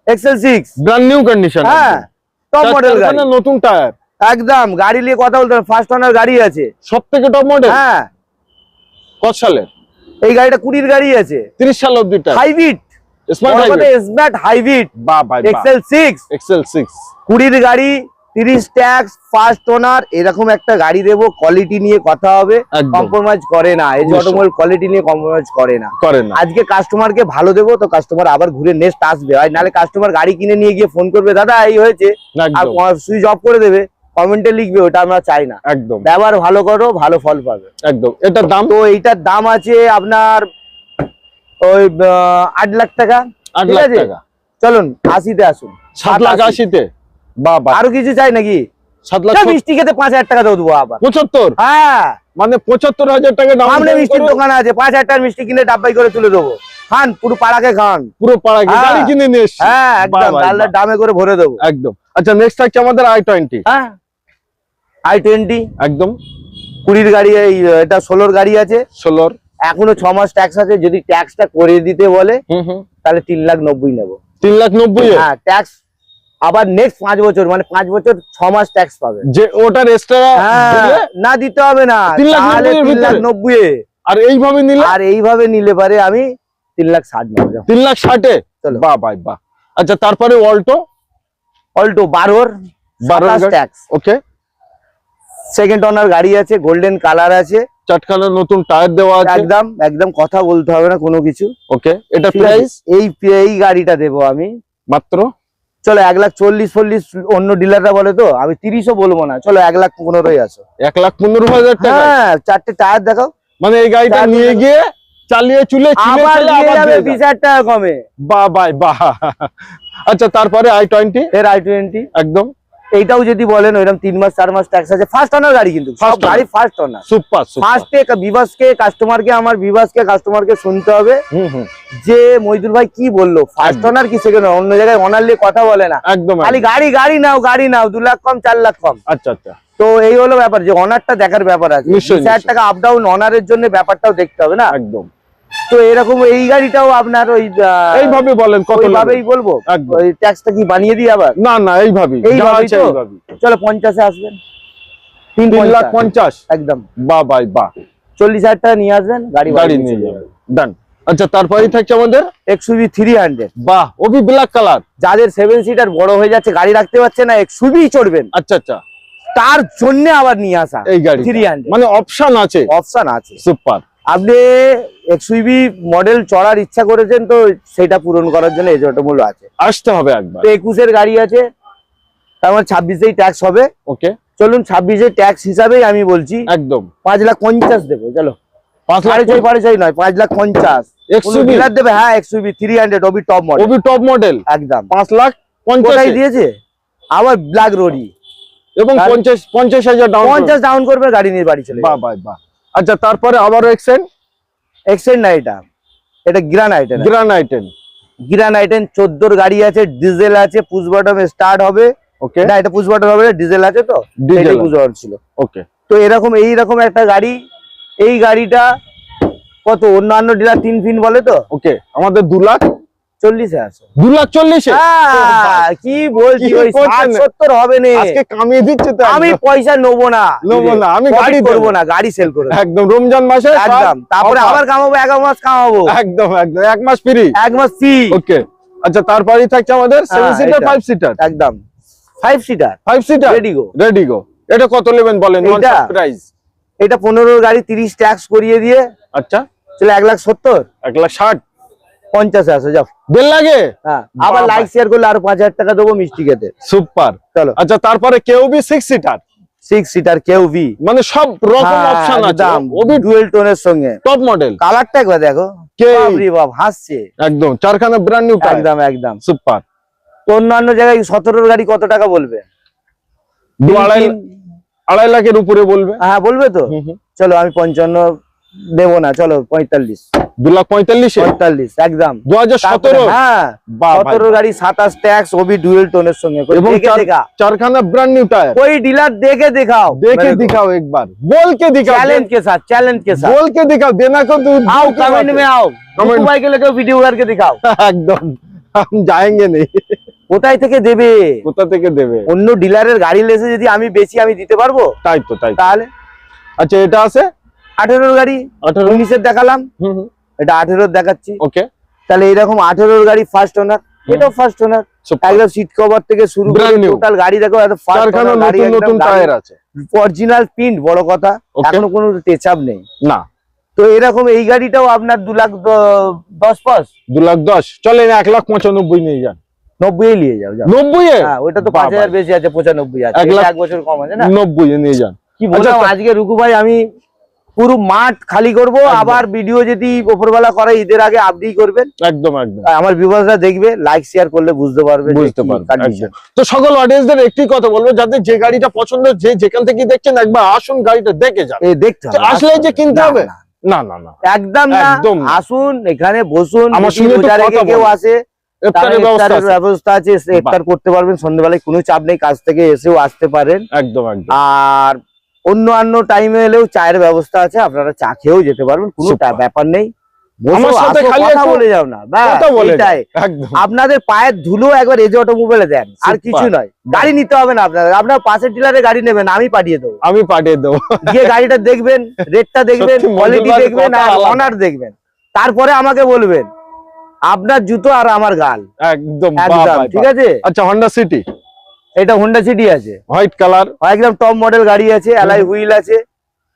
[SPEAKER 1] এক্সেল 6
[SPEAKER 2] ব্র্যান্ড নিউ কন্ডিশন।
[SPEAKER 1] হ্যাঁ, টপ মডেল গাড়ি,
[SPEAKER 2] নতুন টায়ার।
[SPEAKER 1] একদম। গাড়ি নিয়ে কথা বলতে ফার্স্ট ওনার গাড়ি আছে,
[SPEAKER 2] সবথেকে টপ মডেল।
[SPEAKER 1] হ্যাঁ।
[SPEAKER 2] কত সালের?
[SPEAKER 1] এই গাড়িটা 20 গাড়ি আছে,
[SPEAKER 2] 30 সাল অবধি tyre.
[SPEAKER 1] Hybrid,
[SPEAKER 2] smart hybrid.
[SPEAKER 1] Smart hybrid,
[SPEAKER 2] বাহ ভাই বাহ।
[SPEAKER 1] এক্সেল 6
[SPEAKER 2] এক্সেল 6
[SPEAKER 1] 20 গাড়ি, 30 ট্যাক্স, ফার্স্ট ওনার, এরকম একটা গাড়ি দেবো। কোয়ালিটি নিয়ে কথা হবে,
[SPEAKER 2] একদম।
[SPEAKER 1] কম্প্রোমাইজ করে না এই যে
[SPEAKER 2] অবশ্যই।
[SPEAKER 1] অটোমোবাইল, কোয়ালিটি নিয়ে কম্প্রোমাইজ করে না।
[SPEAKER 2] করেন না।
[SPEAKER 1] আজকে কাস্টমারকে ভালো দেবো তো কাস্টমার আবার ঘুরে নেক্সট আসবে, আর নালে কাস্টমার গাড়ি কিনে নিয়ে গিয়ে ফোন করবে, দাদা এই হয়েছে, আর
[SPEAKER 2] একদম
[SPEAKER 1] সুইচ অফ করে দেবে, কমেন্টে লিখবে, ওটা আমরা চাই না।
[SPEAKER 2] একদম
[SPEAKER 1] ব্যবহার ভালো করো, ভালো ফল পাবে।
[SPEAKER 2] একদম। এটার দাম
[SPEAKER 1] তো এইটার দাম আছে আপনার ওই 8 লাখ টাকা।
[SPEAKER 2] 8
[SPEAKER 1] ঠিক
[SPEAKER 2] লাখ
[SPEAKER 1] আছে?
[SPEAKER 2] টাকা।
[SPEAKER 1] চলুন 80-তে আসুন।
[SPEAKER 2] 7,80,000 বাহ বাহ।
[SPEAKER 1] আরো কিছু চাই নাকি?
[SPEAKER 2] 7,70,000
[SPEAKER 1] মিষ্টি খেতে 5,000 টাকা দেবো আবার।
[SPEAKER 2] 75
[SPEAKER 1] হ্যাঁ,
[SPEAKER 2] মানে 75,000 টাকা দাম।
[SPEAKER 1] সামনে মিষ্টির দোকান আছে, 5,000 টাকার মিষ্টি কিনে ডাব্বাই করে তুলে দেবো, খান পুরো পাড়াকে খান।
[SPEAKER 2] পুরো পাড়াকে
[SPEAKER 1] হ্যাঁ।
[SPEAKER 2] গাড়ি কিনে নিয়ে এসেছি।
[SPEAKER 1] হ্যাঁ
[SPEAKER 2] বাহ
[SPEAKER 1] একদম,
[SPEAKER 2] ভাই
[SPEAKER 1] তাহলে
[SPEAKER 2] বাহ।
[SPEAKER 1] দামে করে ভরে দেবো।
[SPEAKER 2] একদম। আচ্ছা নেক্সট থাকছে আমাদের i20।
[SPEAKER 1] হ্যাঁ, i20
[SPEAKER 2] একদম
[SPEAKER 1] 20 গাড়ি, এটা 16 গাড়ি আছে,
[SPEAKER 2] 16
[SPEAKER 1] এখনো 6 মাস ট্যাক্স আছে। যদি ট্যাক্সটা করে দিতে বলে
[SPEAKER 2] হুম
[SPEAKER 1] তাহলে 3,90,000 নেবো।
[SPEAKER 2] 3,90,000
[SPEAKER 1] হ্যাঁ, ট্যাক্স আবার নেক্সট 5 বছর, মানে 5 বছর 6 মাস ট্যাক্স পাবে।
[SPEAKER 2] যে ওটার এক্সট্রা
[SPEAKER 1] হ্যাঁ, না দিতে হবে না,
[SPEAKER 2] 3,90,000
[SPEAKER 1] তাহলে
[SPEAKER 2] এর ভিতরে?
[SPEAKER 1] 3,90,000।
[SPEAKER 2] আর এইভাবে নিলে
[SPEAKER 1] আর এইভাবে নিলে পারে আমি 3,60,000 নেবো। যাও।
[SPEAKER 2] 3,60,000
[SPEAKER 1] চলো।
[SPEAKER 2] বাহ ভাই বাহ। আচ্ছা তারপরে অল্টো
[SPEAKER 1] অল্টো 12
[SPEAKER 2] 12
[SPEAKER 1] ট্যাক্স,
[SPEAKER 2] ওকে।
[SPEAKER 1] সেকেন্ড ওনার গাড়ি আছে, গোল্ডেন কালার আছে,
[SPEAKER 2] চাটখানা নতুন টায়ার দেওয়া আছে।
[SPEAKER 1] একদম একদম, কথা বলতে হবে না কোনো কিছু।
[SPEAKER 2] ওকে। এটা
[SPEAKER 1] ঠিক আছে?
[SPEAKER 2] প্রাইস
[SPEAKER 1] এই গাড়িটা দেবো আমি
[SPEAKER 2] মাত্র
[SPEAKER 1] চলো 1,40,40 অন্য ডিলাররা বলে, তো আমি 30ও বলবো না, চলো 1,15,000 আসো।
[SPEAKER 2] 1,15,000 টাকা।
[SPEAKER 1] হ্যাঁ, 4টে টায়ার দেখাও,
[SPEAKER 2] মানে এই গাড়িটা
[SPEAKER 1] চার
[SPEAKER 2] নিয়ে
[SPEAKER 1] বছর-
[SPEAKER 2] গিয়ে চালিয়ে চুলে চিলে
[SPEAKER 1] আবার
[SPEAKER 2] ফেলে
[SPEAKER 1] দিয়ে
[SPEAKER 2] আবার
[SPEAKER 1] যাবে
[SPEAKER 2] দিয়ে যাবে।
[SPEAKER 1] 20,000 টাকা কমে।
[SPEAKER 2] বাহ ভাই বাহ। আচ্ছা তারপরে i20
[SPEAKER 1] এর i20
[SPEAKER 2] একদম
[SPEAKER 1] এইটাও যদি বলেন ওইরকম 3 মাস 4 মাস ট্যাক্স আছে, ফার্স্ট ওনার গাড়ি, কিন্তু সব
[SPEAKER 2] First owner।
[SPEAKER 1] গাড়ি ফার্স্ট ওনার।
[SPEAKER 2] Super super.
[SPEAKER 1] ফার্স্টে কাস্টমারকে শুনতে হবে
[SPEAKER 2] হুম
[SPEAKER 1] যে মইদুল ভাই কি বললো, ফার্স্ট
[SPEAKER 2] একদম।
[SPEAKER 1] ওনার কি সেকেন্ড, অন্য জায়গায় ওনার নিয়ে কথা বলে না,
[SPEAKER 2] একদম
[SPEAKER 1] খালি
[SPEAKER 2] একদম।
[SPEAKER 1] গাড়ি নাও 2 লাখ কম 4 লাখ কম।
[SPEAKER 2] আচ্ছা আচ্ছা
[SPEAKER 1] তো এই হলো ব্যাপার, যে অনারটা দেখার ব্যাপার আছে।
[SPEAKER 2] নিশ্চয়ই,
[SPEAKER 1] 20,000 টাকা আপ ডাউন অনারের জন্য ব্যাপারটাও দেখতে হবে না।
[SPEAKER 2] একদম।
[SPEAKER 1] তো এরকম এই গাড়িটাও আপনার ওই
[SPEAKER 2] এইভাবে বলেন কত
[SPEAKER 1] ওইভাবেই
[SPEAKER 2] লাগবে?
[SPEAKER 1] বলবো,
[SPEAKER 2] একদম।
[SPEAKER 1] ওই ট্যাক্সটা কি বানিয়ে দিই আবার?
[SPEAKER 2] না না এইভাবেই
[SPEAKER 1] এইভাবেই তো?
[SPEAKER 2] এইভাবেই।
[SPEAKER 1] চলো 50-এ আসবেন,
[SPEAKER 2] 3,50,000
[SPEAKER 1] একদম।
[SPEAKER 2] বাহ ভাই বাহ।
[SPEAKER 1] 40,000 টাকা নিয়ে আসবেন, গাড়ি
[SPEAKER 2] গাড়ি নিয়ে যাবে। ডান। আচ্ছা তারপরেই থাকছে আমাদের
[SPEAKER 1] XUV 300,
[SPEAKER 2] বাহ ওবি ব্ল্যাক কালার।
[SPEAKER 1] যাদের 7 সিটার বড় হয়ে যাচ্ছে, গাড়ি রাখতে পারছে না, XUV চড়বেন,
[SPEAKER 2] আচ্ছা আচ্ছা।
[SPEAKER 1] তার জন্য আবার নিয়ে আসা
[SPEAKER 2] এই গাড়ি
[SPEAKER 1] 300,
[SPEAKER 2] মানে অপশন আছে।
[SPEAKER 1] অপশন আছে।
[SPEAKER 2] সুপার।
[SPEAKER 1] আপনি XUV মডেল চড়ার ইচ্ছা করেছেন, তো সেটা পূরণ করার জন্য এই অটোমূল্য আছে।
[SPEAKER 2] আসতে হবে একবার।
[SPEAKER 1] তো 21-এর গাড়ি আছে, তার মানে 26-এই ট্যাক্স হবে।
[SPEAKER 2] ওকে।
[SPEAKER 1] চলুন 26-এর ট্যাক্স হিসাবেই আমি বলছি
[SPEAKER 2] একদম
[SPEAKER 1] 5,50,000 দেবো। চলো
[SPEAKER 2] 5 লাখ
[SPEAKER 1] পারে নয়, 5,50,000
[SPEAKER 2] XUV
[SPEAKER 1] ডিলার দেবে। হ্যাঁ, XUV 300 ওবি টপ মডেল,
[SPEAKER 2] ওবি টপ মডেল
[SPEAKER 1] একদম।
[SPEAKER 2] 5,50,000
[SPEAKER 1] কোথায় দিয়েছে আবার ব্ল্যাক রোডি,
[SPEAKER 2] এবং
[SPEAKER 1] তার-
[SPEAKER 2] 50,000 ডাউন।
[SPEAKER 1] 50 ডাউন করবে, গাড়ি নিয়ে বাড়ি চলে
[SPEAKER 2] বাহ বাহ বাহ। আচ্ছা তারপরে আবারও
[SPEAKER 1] এক্সেন্ট না, এটা গ্রানাইটেন।
[SPEAKER 2] গ্রানাইটেন।
[SPEAKER 1] 14 গাড়ি আছে, ডিজেল আছে, পুশ বাটন স্টার্ট হবে।
[SPEAKER 2] ওকে
[SPEAKER 1] না, এটা পুশ বাটন হবে না, ডিজেল আছে, তো
[SPEAKER 2] ডিজেল
[SPEAKER 1] এটাই
[SPEAKER 2] আছে।
[SPEAKER 1] পুশ বাটন ছিল।
[SPEAKER 2] ওকে।
[SPEAKER 1] তো এইরকম একটা গাড়ি, এই গাড়িটা কত অন্যান্য ডিলার 3 ফিন বলে, তো
[SPEAKER 2] ওকে আমাদের
[SPEAKER 1] 2,40,000 আছে।
[SPEAKER 2] 2,40,000
[SPEAKER 1] কি বলছি,
[SPEAKER 2] কি
[SPEAKER 1] ওই
[SPEAKER 2] করছেন?
[SPEAKER 1] 60-70 হবে না।
[SPEAKER 2] আজকে কামিয়ে দিচ্ছে তো
[SPEAKER 1] আমি
[SPEAKER 2] একদম।
[SPEAKER 1] পয়সা নেবো না,
[SPEAKER 2] আমি
[SPEAKER 1] Profit
[SPEAKER 2] গাড়ি
[SPEAKER 1] করবো
[SPEAKER 2] দেবো।
[SPEAKER 1] না, গাড়ি সেল করবো
[SPEAKER 2] একদম রমজান মাসে
[SPEAKER 1] একদম। তারপরে
[SPEAKER 2] offer।
[SPEAKER 1] আবার কামাবো, 1 মাস কামাবো,
[SPEAKER 2] একদম একদম 1 মাস ফ্রি।
[SPEAKER 1] 1 মাস ফ্রি।
[SPEAKER 2] ওকে। আচ্ছা তারপরেই থাকছে আমাদের 7 সিটার
[SPEAKER 1] এটা।
[SPEAKER 2] 5 সিটার।
[SPEAKER 1] একদম 5 seater
[SPEAKER 2] 5 seater
[SPEAKER 1] ready go.
[SPEAKER 2] Ready go এটা কত নেবেন বলেন?
[SPEAKER 1] এইটা?
[SPEAKER 2] প্রাইস
[SPEAKER 1] এটা 15 গাড়ি 30 ট্যাক্স করিয়ে দিয়ে
[SPEAKER 2] আচ্ছা
[SPEAKER 1] চলে 1,70,000
[SPEAKER 2] 1,60,000
[SPEAKER 1] 50 আসো যাও।
[SPEAKER 2] 1.5 লাগে।
[SPEAKER 1] হ্যাঁ আবার
[SPEAKER 2] বাবা।
[SPEAKER 1] লাইক শেয়ার করলে আরো 5,000 টাকা দেবো মিষ্টি খেতে।
[SPEAKER 2] সুপার।
[SPEAKER 1] চলো
[SPEAKER 2] আচ্ছা তারপরে কেউ বি 6 সিটার
[SPEAKER 1] 6 সিটার কেউভি,
[SPEAKER 2] মানে সব রকম অপশন আছে, ওবি
[SPEAKER 1] ডুয়েল টোনের সঙ্গে
[SPEAKER 2] টপ মডেল।
[SPEAKER 1] কালারটা একবার দেখো,
[SPEAKER 2] কে-
[SPEAKER 1] বাপরে বাপ হাসছে
[SPEAKER 2] একদম চারখানা ব্র্যান্ড নিউ টায়ার।
[SPEAKER 1] একদম একদম।
[SPEAKER 2] সুপার।
[SPEAKER 1] অন্যান্য জায়গায় 17 গাড়ি কত টাকা বলবে?
[SPEAKER 2] 2.5 লাখের উপরে বলবে।
[SPEAKER 1] হ্যাঁ বলবে তো। চলো আমি 55 দেবো না, চলো 45
[SPEAKER 2] 2,45,000
[SPEAKER 1] একদম।
[SPEAKER 2] 2017।
[SPEAKER 1] হ্যাঁ
[SPEAKER 2] বাহ ভাই।
[SPEAKER 1] 17 গাড়ি 27 ট্যাক্স ওবি ডুয়েল টোনের সঙ্গে।
[SPEAKER 2] এবং
[SPEAKER 1] দেখে দেখা,
[SPEAKER 2] চারখানা ব্র্যান্ড নিউ টায়ার।
[SPEAKER 1] कोई डीलर देके दिखाओ,
[SPEAKER 2] দেখে दिखाओ एक बार, बोल के दिखाओ,
[SPEAKER 1] चैलेंज के साथ, चैलेंज के साथ
[SPEAKER 2] बोल के दिखाओ, देना को तू
[SPEAKER 1] आओ कमेंट में आओ,
[SPEAKER 2] Comment-
[SPEAKER 1] भाई के लेके वीडियो करके दिखाओ।
[SPEAKER 2] একদম हम जाएंगे नहीं।
[SPEAKER 1] কোথায় থেকে দেবে?
[SPEAKER 2] কোথা থেকে দেবে?
[SPEAKER 1] অন্য ডিলারের গাড়ি লেসে যদি আমি বেশি আমি দিতে পারবো?
[SPEAKER 2] তাই তো তাই।
[SPEAKER 1] তাহলে
[SPEAKER 2] আচ্ছা এটা আছে
[SPEAKER 1] 18 গাড়ি
[SPEAKER 2] 18।
[SPEAKER 1] 19 দেখালাম, এটা 18 দেখাচ্ছি।
[SPEAKER 2] ওকে
[SPEAKER 1] তাহলে এরকম 18 গাড়ি ফার্স্ট ওনার, এটাও ফার্স্ট ওনার। একদম সিট কভার থেকে শুরু করে
[SPEAKER 2] Brand new।
[SPEAKER 1] টোটাল গাড়ি দেখো, এত ফার্স্ট
[SPEAKER 2] চারখানা
[SPEAKER 1] ওনার গাড়ি,
[SPEAKER 2] নতুন নতুন টায়ার আছে।
[SPEAKER 1] অরিজিনাল প্রিন্ট, বড় কথা
[SPEAKER 2] Okay।
[SPEAKER 1] এখনো কোনো টেচ আপ নেই।
[SPEAKER 2] না
[SPEAKER 1] তো এরকম এই গাড়িটাও আপনার 2,10,000 পাস
[SPEAKER 2] 2,10,000 চলেন 1,95,000 নিয়ে যান।
[SPEAKER 1] 90 নিয়ে যাও যাও।
[SPEAKER 2] 90
[SPEAKER 1] হ্যাঁ ওটা তো 5,000 বেশি আছে, 95 আছে,
[SPEAKER 2] 1 লাখ-
[SPEAKER 1] এক বছর কম আছে না।
[SPEAKER 2] 90 নিয়ে যান।
[SPEAKER 1] কি বললাম
[SPEAKER 2] আচ্ছা,
[SPEAKER 1] আজকে রুকু ভাই, আমি পুরো মাঠ খালি করব।
[SPEAKER 2] একদম।
[SPEAKER 1] আবার ভিডিও যদি উপরবেলা করে ঈদের আগে আপনি করবেন,
[SPEAKER 2] একদম একদম
[SPEAKER 1] আমার ভিউয়ার্সরা দেখবে, লাইক শেয়ার করলে বুঝতে পারবে যে
[SPEAKER 2] বুঝতে
[SPEAKER 1] কি
[SPEAKER 2] পারবে
[SPEAKER 1] condition।
[SPEAKER 2] একদম। তো সকল অডিয়েন্সদের একটি কথা বলবো, যাদের যে গাড়িটা পছন্দ, যে যেখান থেকে দেখছেন একবার আসুন, গাড়িটা দেখে যান।
[SPEAKER 1] এই দেখতে হবে,
[SPEAKER 2] আসলে যে কিনতে
[SPEAKER 1] না,
[SPEAKER 2] হবে
[SPEAKER 1] না,
[SPEAKER 2] না না না।
[SPEAKER 1] একদম না,
[SPEAKER 2] একদম না।
[SPEAKER 1] আসুন এখানে বসুন,
[SPEAKER 2] আমার
[SPEAKER 1] যদি
[SPEAKER 2] সঙ্গে একটু
[SPEAKER 1] রোজা রেখে
[SPEAKER 2] কথা
[SPEAKER 1] কেউ
[SPEAKER 2] বলুন।
[SPEAKER 1] আসে
[SPEAKER 2] ইফতারের ব্যবস্থা
[SPEAKER 1] ইফতারের
[SPEAKER 2] আছে।
[SPEAKER 1] ব্যবস্থা আছে, ইফতার করতে পারবেন সন্ধ্যাবেলায়, কোনো চাপ নেই, কাজ থেকে এসেও আসতে পারেন।
[SPEAKER 2] একদম একদম
[SPEAKER 1] আর অন্য টাইমে এলেও চায়ের ব্যবস্থা আছে, আপনারা চা খেয়েও যেতে পারবেন, কোনো
[SPEAKER 2] Super।
[SPEAKER 1] ব্যাপার নেই।
[SPEAKER 2] আমার
[SPEAKER 1] বসো,
[SPEAKER 2] সাথে
[SPEAKER 1] আসো,
[SPEAKER 2] খালি
[SPEAKER 1] কথা
[SPEAKER 2] একটু
[SPEAKER 1] বলে যাও না, ব্যাস,
[SPEAKER 2] কথা বলে
[SPEAKER 1] এইটাই।
[SPEAKER 2] যান। একদম
[SPEAKER 1] আপনাদের পায়ের ধুলো একবার এজে অটোমোবাইলে দেন, আর
[SPEAKER 2] Super।
[SPEAKER 1] কিছু নয়। গাড়ি নিতে হবে না আপনাদের, আপনার পাশের ডিলারে গাড়ি নেবেন, আমি পাঠিয়ে দেবো।
[SPEAKER 2] আমি পাঠিয়ে দেবো।
[SPEAKER 1] গিয়ে গাড়িটা দেখবেন, রেটটা দেখবেন,
[SPEAKER 2] সত্যি
[SPEAKER 1] কোয়ালিটি
[SPEAKER 2] মজুরবাদ
[SPEAKER 1] দেখবেন,
[SPEAKER 2] কথা
[SPEAKER 1] আর
[SPEAKER 2] আলাদা।
[SPEAKER 1] অনার দেখবেন, তারপরে আমাকে বলবেন। আপনার জুতো আর আমার গাল
[SPEAKER 2] একদম
[SPEAKER 1] একদম,
[SPEAKER 2] বাহ,
[SPEAKER 1] ঠিক
[SPEAKER 2] বাহ।
[SPEAKER 1] আছে।
[SPEAKER 2] আচ্ছা হন্ডা সিটি
[SPEAKER 1] এটা হুন্ডা সিটি আছে,
[SPEAKER 2] হোয়াইট কালার।
[SPEAKER 1] একদম টপ মডেল গাড়ি আছে, অ্যালয় হুইল আছে।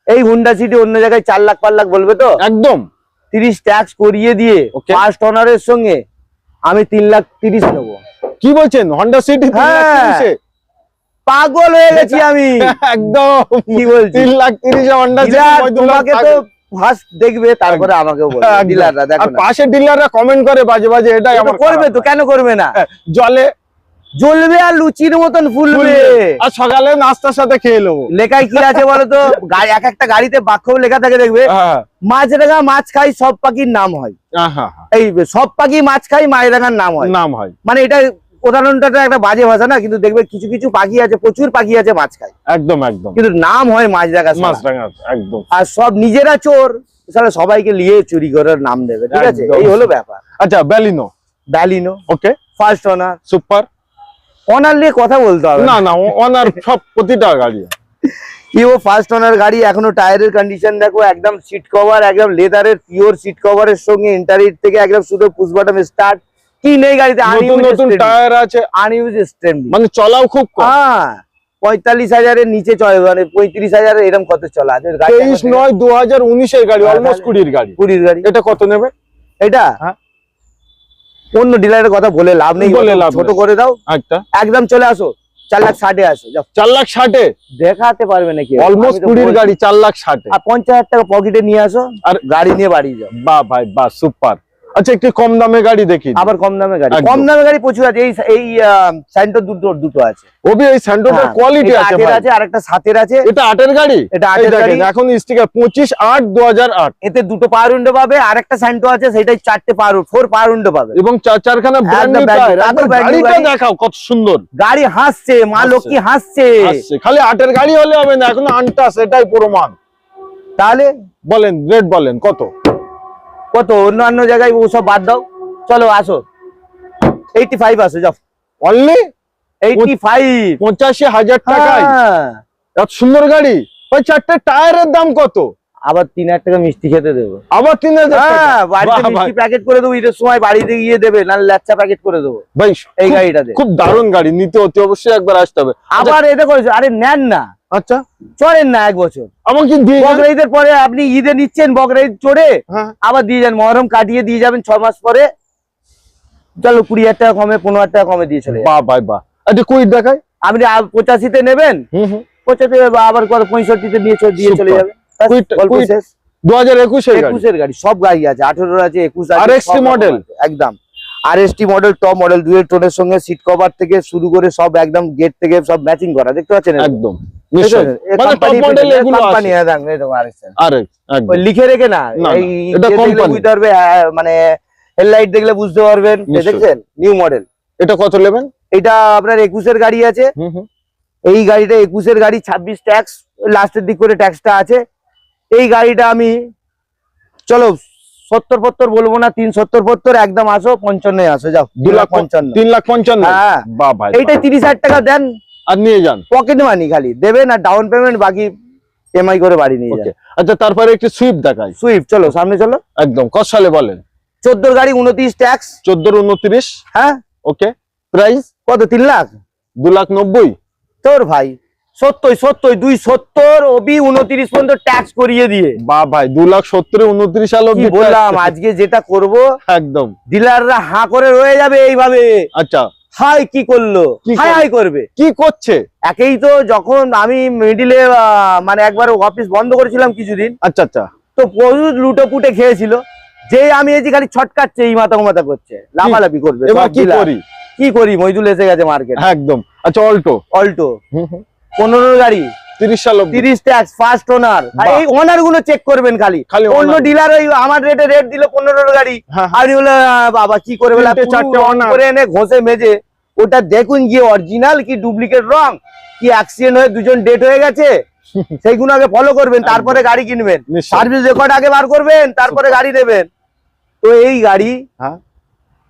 [SPEAKER 1] এই হুন্ডা সিটি অন্য জায়গায় 4 লাখ 5 লাখ বলবে তো,
[SPEAKER 2] একদম
[SPEAKER 1] 30 ট্যাক্স করিয়ে দিয়ে
[SPEAKER 2] Okay।
[SPEAKER 1] ফার্স্ট অনারের সঙ্গে আমি 3,30,000 নেবো।
[SPEAKER 2] কি বলছেন? হন্ডা সিটি
[SPEAKER 1] হ্যাঁ। পাগল হয়ে গেছি আমি,
[SPEAKER 2] একদম
[SPEAKER 1] কি বলছি।
[SPEAKER 2] 3,30,000 হন্ডা
[SPEAKER 1] ডিলার
[SPEAKER 2] সিটি।
[SPEAKER 1] তোমাকে তো ফার্স্ট দেখবে, তারপরে আমাকেও বলবে। ডিলাররা দেখো
[SPEAKER 2] আর
[SPEAKER 1] না,
[SPEAKER 2] পাশে ডিলাররা কমেন্ট করে বাজে বাজে, এটাই
[SPEAKER 1] এটা
[SPEAKER 2] আমার
[SPEAKER 1] করবে
[SPEAKER 2] খারাপ
[SPEAKER 1] তো, কেন করবে না?
[SPEAKER 2] লাগে। জলে
[SPEAKER 1] জ্বলবে আর লুচির মতন ফুলবে।
[SPEAKER 2] আর সকালে নাস্তার সাথে খেয়ে নেবো।
[SPEAKER 1] লেখায় কি আছে বলতো, এক একটা গাড়িতে বাক্য লেখা থাকে দেখবে,
[SPEAKER 2] হ্যাঁ
[SPEAKER 1] মাছরাঙা মাছ খাই সব পাখির নাম হয়।
[SPEAKER 2] হ্যাঁ হ্যাঁ,
[SPEAKER 1] এই সব পাখি মাছ খাই মাছরাঙার নাম হয়,
[SPEAKER 2] নাম হয়।
[SPEAKER 1] মানে এটা উদাহরণটা একটা বাজে ভাষা না, কিন্তু দেখবে কিছু কিছু পাখি আছে, প্রচুর পাখি আছে মাছ খায়,
[SPEAKER 2] একদম একদম
[SPEAKER 1] কিন্তু নাম হয় মাছরাঙা।
[SPEAKER 2] মাছরাঙা একদম।
[SPEAKER 1] আর সব নিজেরা চোর, তাহলে সবাইকে নিয়ে চুরি করার নাম দেবে, ঠিক আছে।
[SPEAKER 2] একদম।
[SPEAKER 1] এই হলো ব্যাপার।
[SPEAKER 2] আচ্ছা ব্যালিনো
[SPEAKER 1] ব্যালিনো
[SPEAKER 2] ওকে,
[SPEAKER 1] ফার্স্ট অনার,
[SPEAKER 2] সুপার।
[SPEAKER 1] অনার নিয়ে কথা বলতে হবে
[SPEAKER 2] না না, ওনার সব প্রতিটা গাড়ি।
[SPEAKER 1] কি ও ফার্স্ট ওনার গাড়ি, এখনো টায়ারের কন্ডিশন দেখো, একদম সিট কভার একদম লেদারের পিওর সিট কভারের সঙ্গে ইন্টারিট থেকে একদম শুধু পুশ বাটন স্টার্ট, কি নেই গাড়িতে,
[SPEAKER 2] নতুন নতুন টায়ার আছে,
[SPEAKER 1] আনইউজ স্ট্যান্ড।
[SPEAKER 2] মানে চলাও খুব কম।
[SPEAKER 1] হ্যাঁ 45,000-এর নিচে চলে, মানে 35,000 এরকম কত চলা আছে গাড়ি?
[SPEAKER 2] 23/9/2019 এর গাড়ি,
[SPEAKER 1] হ্যাঁ,
[SPEAKER 2] অলমোস্ট
[SPEAKER 1] তাহলে-
[SPEAKER 2] 20 গাড়ি।
[SPEAKER 1] 20 গাড়ি।
[SPEAKER 2] এটা কত নেবে?
[SPEAKER 1] এটা
[SPEAKER 2] হ্যাঁ।
[SPEAKER 1] অন্য ডিলারের কথা বলে লাভ নেই,
[SPEAKER 2] বলে লাভ
[SPEAKER 1] ছোট
[SPEAKER 2] নেই।
[SPEAKER 1] করে দাও,
[SPEAKER 2] একটা
[SPEAKER 1] একদম চলে আসো 4,60,000 আসো, যাও।
[SPEAKER 2] 4,60,000
[SPEAKER 1] দেখাতে পারবে নাকি?
[SPEAKER 2] অলমোস্ট 20 গাড়ি 4,60,000।
[SPEAKER 1] আর 50,000 টাকা পকেটে নিয়ে আসো,
[SPEAKER 2] আর
[SPEAKER 1] আর গাড়ি নিয়ে বাড়ি যাও।
[SPEAKER 2] বাহ ভাই বাহ, সুপার। আচ্ছা একটু কম দামে গাড়ি দেখি।
[SPEAKER 1] আবার কম দামে গাড়ি,
[SPEAKER 2] একদম।
[SPEAKER 1] কম দামে গাড়ি প্রচুর আছে। এই স্যান্টো দুটো আছে,
[SPEAKER 2] ওবি এই স্যান্টোটার
[SPEAKER 1] হ্যাঁ,
[SPEAKER 2] কোয়ালিটি
[SPEAKER 1] এটা
[SPEAKER 2] আছে
[SPEAKER 1] 8-এর
[SPEAKER 2] ভাই।
[SPEAKER 1] আছে, আর একটা 7-এর আছে।
[SPEAKER 2] এটা 8-এর গাড়ি,
[SPEAKER 1] এটা
[SPEAKER 2] এই
[SPEAKER 1] 8-এর
[SPEAKER 2] দেখেন
[SPEAKER 1] গাড়ি।
[SPEAKER 2] এখন স্টিকার 25/8/2008
[SPEAKER 1] এতে দুটো পাওয়ার উইন্ডো পাবে, আর একটা স্যান্টো আছে সেটাই 4টে ফোর পাওয়ার উইন্ডো পাবে।
[SPEAKER 2] এবং চারখানা ব্র্যান্ড নিউ
[SPEAKER 1] একদম brand new,
[SPEAKER 2] টায়ার।
[SPEAKER 1] একদম brand new
[SPEAKER 2] গাড়িটা
[SPEAKER 1] গাড়ি।
[SPEAKER 2] দেখাও কত সুন্দর।
[SPEAKER 1] গাড়ি হাসছে, মা
[SPEAKER 2] হাসছে।
[SPEAKER 1] লক্ষ্মী হাসছে।
[SPEAKER 2] আসছে খালি 8-এর গাড়ি হলে হবে না, এখনো আনটাস, এটাই প্রমাণ।
[SPEAKER 1] তাহলে
[SPEAKER 2] বলেন রেট বলেন কত?
[SPEAKER 1] কত? অন্য জায়গায় ওসব বাদ দাও, চলো আসো 85 আসো, যাও।
[SPEAKER 2] অনলি
[SPEAKER 1] 85
[SPEAKER 2] 85,000 টাকায়
[SPEAKER 1] হ্যাঁ।
[SPEAKER 2] এত সুন্দর গাড়ি। ওই 4টে টায়ারের দাম কত?
[SPEAKER 1] আবার 3,000 টাকা মিষ্টি খেতে দেবো।
[SPEAKER 2] আবার 3,000 টাকা?
[SPEAKER 1] হ্যাঁ, বাড়িতে
[SPEAKER 2] বাহ,
[SPEAKER 1] মিষ্টি
[SPEAKER 2] ভাই।
[SPEAKER 1] প্যাকেট করে দেবো, ঈদের সময় বাড়িতে গিয়ে দেবে, না লাচ্চা প্যাকেট করে দেবো
[SPEAKER 2] ভাই
[SPEAKER 1] এই
[SPEAKER 2] খুব-
[SPEAKER 1] গাড়িটাতে।
[SPEAKER 2] খুব দারুণ গাড়ি, নিতে অতি অবশ্যই একবার আসতে হবে।
[SPEAKER 1] আবার এটা করেছে, আরে নেন না,
[SPEAKER 2] আচ্ছা
[SPEAKER 1] চড়েন না 1 বছর,
[SPEAKER 2] আমাকে দিয়ে যান।
[SPEAKER 1] বকরা ঈদের পরে আপনি ঈদে নিচ্ছেন, বকরা ঈদ চড়ে
[SPEAKER 2] হ্যাঁ
[SPEAKER 1] আবার দিয়ে যান, মহরম কাটিয়ে দিয়ে যাবেন 6 মাস পরে, চলো 20,000 টাকা কমে 15,000 টাকা কমে দিয়ে চলে যাবেন।
[SPEAKER 2] বাহ ভাই বাহ। আচ্ছা কুইট দেখায়।
[SPEAKER 1] আপনি 85-তে নেবেন,
[SPEAKER 2] হুম
[SPEAKER 1] 75 আবার 65-তে দিয়ে দিয়ে চলে
[SPEAKER 2] Super.
[SPEAKER 1] যাবে, ব্যাস,
[SPEAKER 2] কুইট
[SPEAKER 1] গল্প
[SPEAKER 2] কুইট
[SPEAKER 1] শেষ।
[SPEAKER 2] 2021 এর গাড়ি।
[SPEAKER 1] 21-এর গাড়ি, সব গাড়ি আছে, 18 আছে, 21 আছে,
[SPEAKER 2] RST
[SPEAKER 1] সব রকম
[SPEAKER 2] model?
[SPEAKER 1] আছে, একদম RST model, top model, dual টোনের সঙ্গে সিট কভার থেকে শুরু করে সব একদম গেট থেকে সব ম্যাচিং করা, দেখতে পাচ্ছেন?
[SPEAKER 2] একদম নিশ্চয়, মানে টপ
[SPEAKER 1] কোম্পানি
[SPEAKER 2] মডেল এগুলো
[SPEAKER 1] কোম্পানি
[SPEAKER 2] আছে। আরে একদম
[SPEAKER 1] ওই লিখে রেখে না,
[SPEAKER 2] না,
[SPEAKER 1] এই
[SPEAKER 2] এটা
[SPEAKER 1] যে দেখলে
[SPEAKER 2] company।
[SPEAKER 1] বুঝতে পারবে, মানে হেডলাইট দেখলে বুঝতে পারবেন,
[SPEAKER 2] নিশ্চয়ই।
[SPEAKER 1] দেখছেন? New model.
[SPEAKER 2] এটা কত নেবেন?
[SPEAKER 1] এটা আপনার 21-এর গাড়ি আছে,
[SPEAKER 2] হুম
[SPEAKER 1] এই গাড়িটা 21-এর গাড়ি, 26 ট্যাক্স, লাস্টের দিক করে ট্যাক্সটা আছে। এই গাড়িটা আমি চলো 70-70 বলবো না, 370 একদম আসো, 55 আসো, যাও 2,55,000।
[SPEAKER 2] 3,55,000।
[SPEAKER 1] হ্যাঁ।
[SPEAKER 2] বাহ ভাই
[SPEAKER 1] এইটাই 30,000 টাকা দেন,
[SPEAKER 2] আর নিয়ে যান।
[SPEAKER 1] পকেট মানি খালি দেবেন আর ডাউন পেমেন্ট, বাকি এমআই করে বাড়ি নিয়ে
[SPEAKER 2] ওকে
[SPEAKER 1] যান।
[SPEAKER 2] আচ্ছা তারপরে একটু সুইফট দেখাই।
[SPEAKER 1] সুইফট চলো সামনে চলো।
[SPEAKER 2] একদম কত সালে বলেন?
[SPEAKER 1] 14 গাড়ি, 29 ট্যাক্স।
[SPEAKER 2] 14-29।
[SPEAKER 1] হ্যাঁ,
[SPEAKER 2] ওকে প্রাইস
[SPEAKER 1] কত? 3 লাখ।
[SPEAKER 2] 2,90,000।
[SPEAKER 1] তোর ভাই 70 270 অবি 29 পর্যন্ত ট্যাক্স করিয়ে দিয়ে,
[SPEAKER 2] বাহ ভাই 2,70,000 29 সাল
[SPEAKER 1] কি
[SPEAKER 2] অবধি
[SPEAKER 1] বললাম?
[SPEAKER 2] tax।
[SPEAKER 1] আজকে যেটা করব
[SPEAKER 2] একদম
[SPEAKER 1] ডিলাররা হাঁ করে রয়ে যাবে এইভাবে,
[SPEAKER 2] আচ্ছা
[SPEAKER 1] হাই কি করলো,
[SPEAKER 2] কি
[SPEAKER 1] হাই
[SPEAKER 2] করলো?
[SPEAKER 1] হাই করবে।
[SPEAKER 2] কি করছে?
[SPEAKER 1] একেই তো যখন আমি মিডিলে মানে একবার অফিস বন্ধ করেছিলাম কিছুদিন,
[SPEAKER 2] আচ্ছা আচ্ছা
[SPEAKER 1] তো প্রচুর লুটো পুটে খেয়েছিল, যে আমি এই যে খালি ছটকাচ্ছে, এই মাথা মাথা করছে, লাফালাফি করবে।
[SPEAKER 2] এবার
[SPEAKER 1] সব
[SPEAKER 2] কি
[SPEAKER 1] dealer।
[SPEAKER 2] করি?
[SPEAKER 1] কি করি? মইদুল এসে গেছে মার্কেট।
[SPEAKER 2] একদম আচ্ছা অল্টো
[SPEAKER 1] অল্টো 15 গাড়ি,
[SPEAKER 2] 30 সাল অবধি।
[SPEAKER 1] 30 ট্যাক্স, ফার্স্ট ওনার।
[SPEAKER 2] বাহ।
[SPEAKER 1] এই ওনার গুলো চেক করবেন খালি,
[SPEAKER 2] খালি
[SPEAKER 1] অন্য
[SPEAKER 2] owner।
[SPEAKER 1] ডিলার ওই আমার রেটে রেট দিল 15 গাড়ি,
[SPEAKER 2] হ্যাঁ,
[SPEAKER 1] আর বলে বাবা কি করে বলে
[SPEAKER 2] 3-4 owner।
[SPEAKER 1] করে এনে ঘষে মেজে ওটা দেখুন গিয়ে অরিজিনাল কি ডুপ্লিকেট রং, কি অ্যাক্সিডেন্ট হয়ে দুজন ডেট হয়ে গেছে, সেইগুলো আগে ফলো করবেন, তারপরে গাড়ি কিনবেন।
[SPEAKER 2] নিশ্চয়।
[SPEAKER 1] সার্ভিস রেকর্ড আগে বার করবেন, তারপরে গাড়ি নেবেন। তো এই গাড়ি
[SPEAKER 2] হ্যাঁ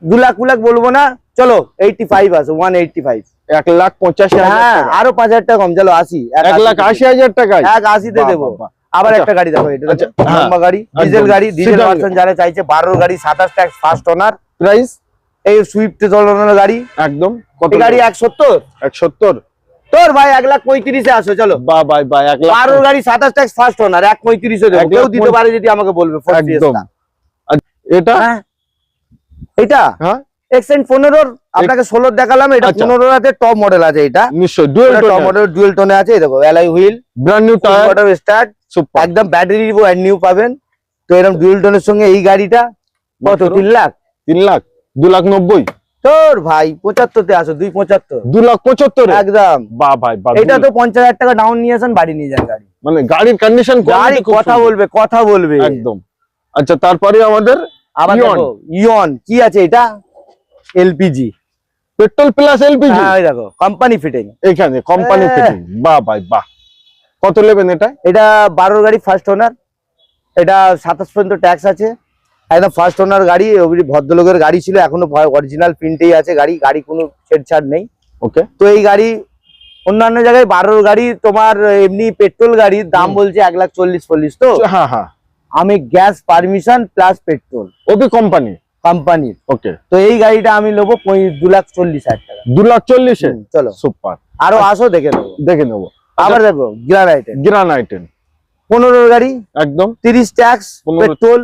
[SPEAKER 1] 2 লাখ বলবো না, চলো 85 আছে, 185।
[SPEAKER 2] 1,85,000
[SPEAKER 1] হ্যাঁ,
[SPEAKER 2] টাকা।
[SPEAKER 1] আরো 5,000 টাকা কম, চলো 80।
[SPEAKER 2] 1,80,000 টাকায়।
[SPEAKER 1] 180-তে
[SPEAKER 2] বাহ,
[SPEAKER 1] দেবো।
[SPEAKER 2] বাহ, বাহ।
[SPEAKER 1] আবার
[SPEAKER 2] আচ্ছা।
[SPEAKER 1] একটা গাড়ি দেখো, এটা
[SPEAKER 2] আচ্ছা,
[SPEAKER 1] দেখো,
[SPEAKER 2] হ্যাঁ,
[SPEAKER 1] লম্বা গাড়ি, ডিজেল
[SPEAKER 2] একদম।
[SPEAKER 1] গাড়ি, ডিজেল
[SPEAKER 2] Sedan
[SPEAKER 1] ভার্সন যারা চাইছে, 12 গাড়ি, 27 ট্যাক্স, ফার্স্ট ওনার।
[SPEAKER 2] প্রাইস
[SPEAKER 1] এই সুইফট চলানো গাড়ি,
[SPEAKER 2] একদম কত?
[SPEAKER 1] এই গাড়ি 170।
[SPEAKER 2] 170।
[SPEAKER 1] তোর ভাই 1,35,000-এ আসো, চলো।
[SPEAKER 2] বাহ ভাই বাহ 1 লাখ।
[SPEAKER 1] 12 গাড়ি, 27 ট্যাক্স, ফার্স্ট ওনার, 1,35,000 দেবো।
[SPEAKER 2] 1,35,000
[SPEAKER 1] কেউ দিতে পারে যদি আমাকে বলবে। Ford
[SPEAKER 2] একদম।
[SPEAKER 1] Fiesta।
[SPEAKER 2] এটা
[SPEAKER 1] হ্যাঁ, এটা
[SPEAKER 2] হ্যাঁ
[SPEAKER 1] এক্সেন্ট 15, আপনাকে 16 দেখালাম, এটা
[SPEAKER 2] আচ্ছা।
[SPEAKER 1] 15 আছে, টপ মডেল আছে, এটা
[SPEAKER 2] নিশ্চয় dual
[SPEAKER 1] top
[SPEAKER 2] tone
[SPEAKER 1] model, dual টোনে আছে। এই দেখো alloy wheel,
[SPEAKER 2] brand new tyre
[SPEAKER 1] water start,
[SPEAKER 2] super.
[SPEAKER 1] একদম ব্যাটারি নিউ পাবেন। তো এরকম ডুয়েল টোনের সঙ্গে এই গাড়িটা কত? 3 লাখ।
[SPEAKER 2] 3 লাখ 2,90,000।
[SPEAKER 1] তোর ভাই 75-তে আসো, 275।
[SPEAKER 2] 2,75,000
[SPEAKER 1] একদম।
[SPEAKER 2] বাহ ভাই বাহ।
[SPEAKER 1] এটা তো 50,000 টাকা ডাউন নিয়ে আসেন, বাড়ি নিয়ে যান গাড়ি।
[SPEAKER 2] মানে গাড়ির কন্ডিশন
[SPEAKER 1] গাড়ি কথা বলবে, কথা বলবে
[SPEAKER 2] একদম। আচ্ছা তারপরে আমাদের
[SPEAKER 1] আবার
[SPEAKER 2] ইয়ন।
[SPEAKER 1] দেখো ইয়ন কি আছে, এটা এলপিজি,
[SPEAKER 2] পেট্রোল প্লাস এলপিজি।
[SPEAKER 1] হ্যাঁ ওই দেখো কোম্পানি ফিটিং,
[SPEAKER 2] এখানে কোম্পানি
[SPEAKER 1] হ্যাঁ।
[SPEAKER 2] ফিটিং। বাহ ভাই বাহ। কত নেবেন এটা?
[SPEAKER 1] এটা 12 গাড়ি, ফার্স্ট ওনার, এটা 27 পর্যন্ত ট্যাক্স আছে, একদম ফার্স্ট ওনার গাড়ি। ওই ভদ্রলোকের গাড়ি ছিল, এখনো অরিজিনাল প্রিন্টেই আছে গাড়ি, গাড়ি কোনো ছেড়ছাড় নেই।
[SPEAKER 2] ওকে
[SPEAKER 1] তো এই গাড়ি অন্যান্য জায়গায় 12 গাড়ি তোমার এমনি পেট্রোল গাড়ির দাম বলছে 1,40,40। তো
[SPEAKER 2] হ্যাঁ হ্যাঁ
[SPEAKER 1] আমি গ্যাস পারমিশন প্লাস পেট্রোল
[SPEAKER 2] ওবি কোম্পানি
[SPEAKER 1] কোম্পানির,
[SPEAKER 2] ওকে।
[SPEAKER 1] তো এই গাড়িটা আমি নেবো 2,40,000 টাকা।
[SPEAKER 2] 2,40,000
[SPEAKER 1] চলো
[SPEAKER 2] সুপার।
[SPEAKER 1] আরো আসো, দেখে নেবো।
[SPEAKER 2] দেখে নেবো।
[SPEAKER 1] আবার দেখো গ্রানাইটের
[SPEAKER 2] গ্রানাইটেন
[SPEAKER 1] 15 গাড়ি,
[SPEAKER 2] একদম
[SPEAKER 1] 30 ট্যাক্স,
[SPEAKER 2] 15
[SPEAKER 1] পেট্রোল,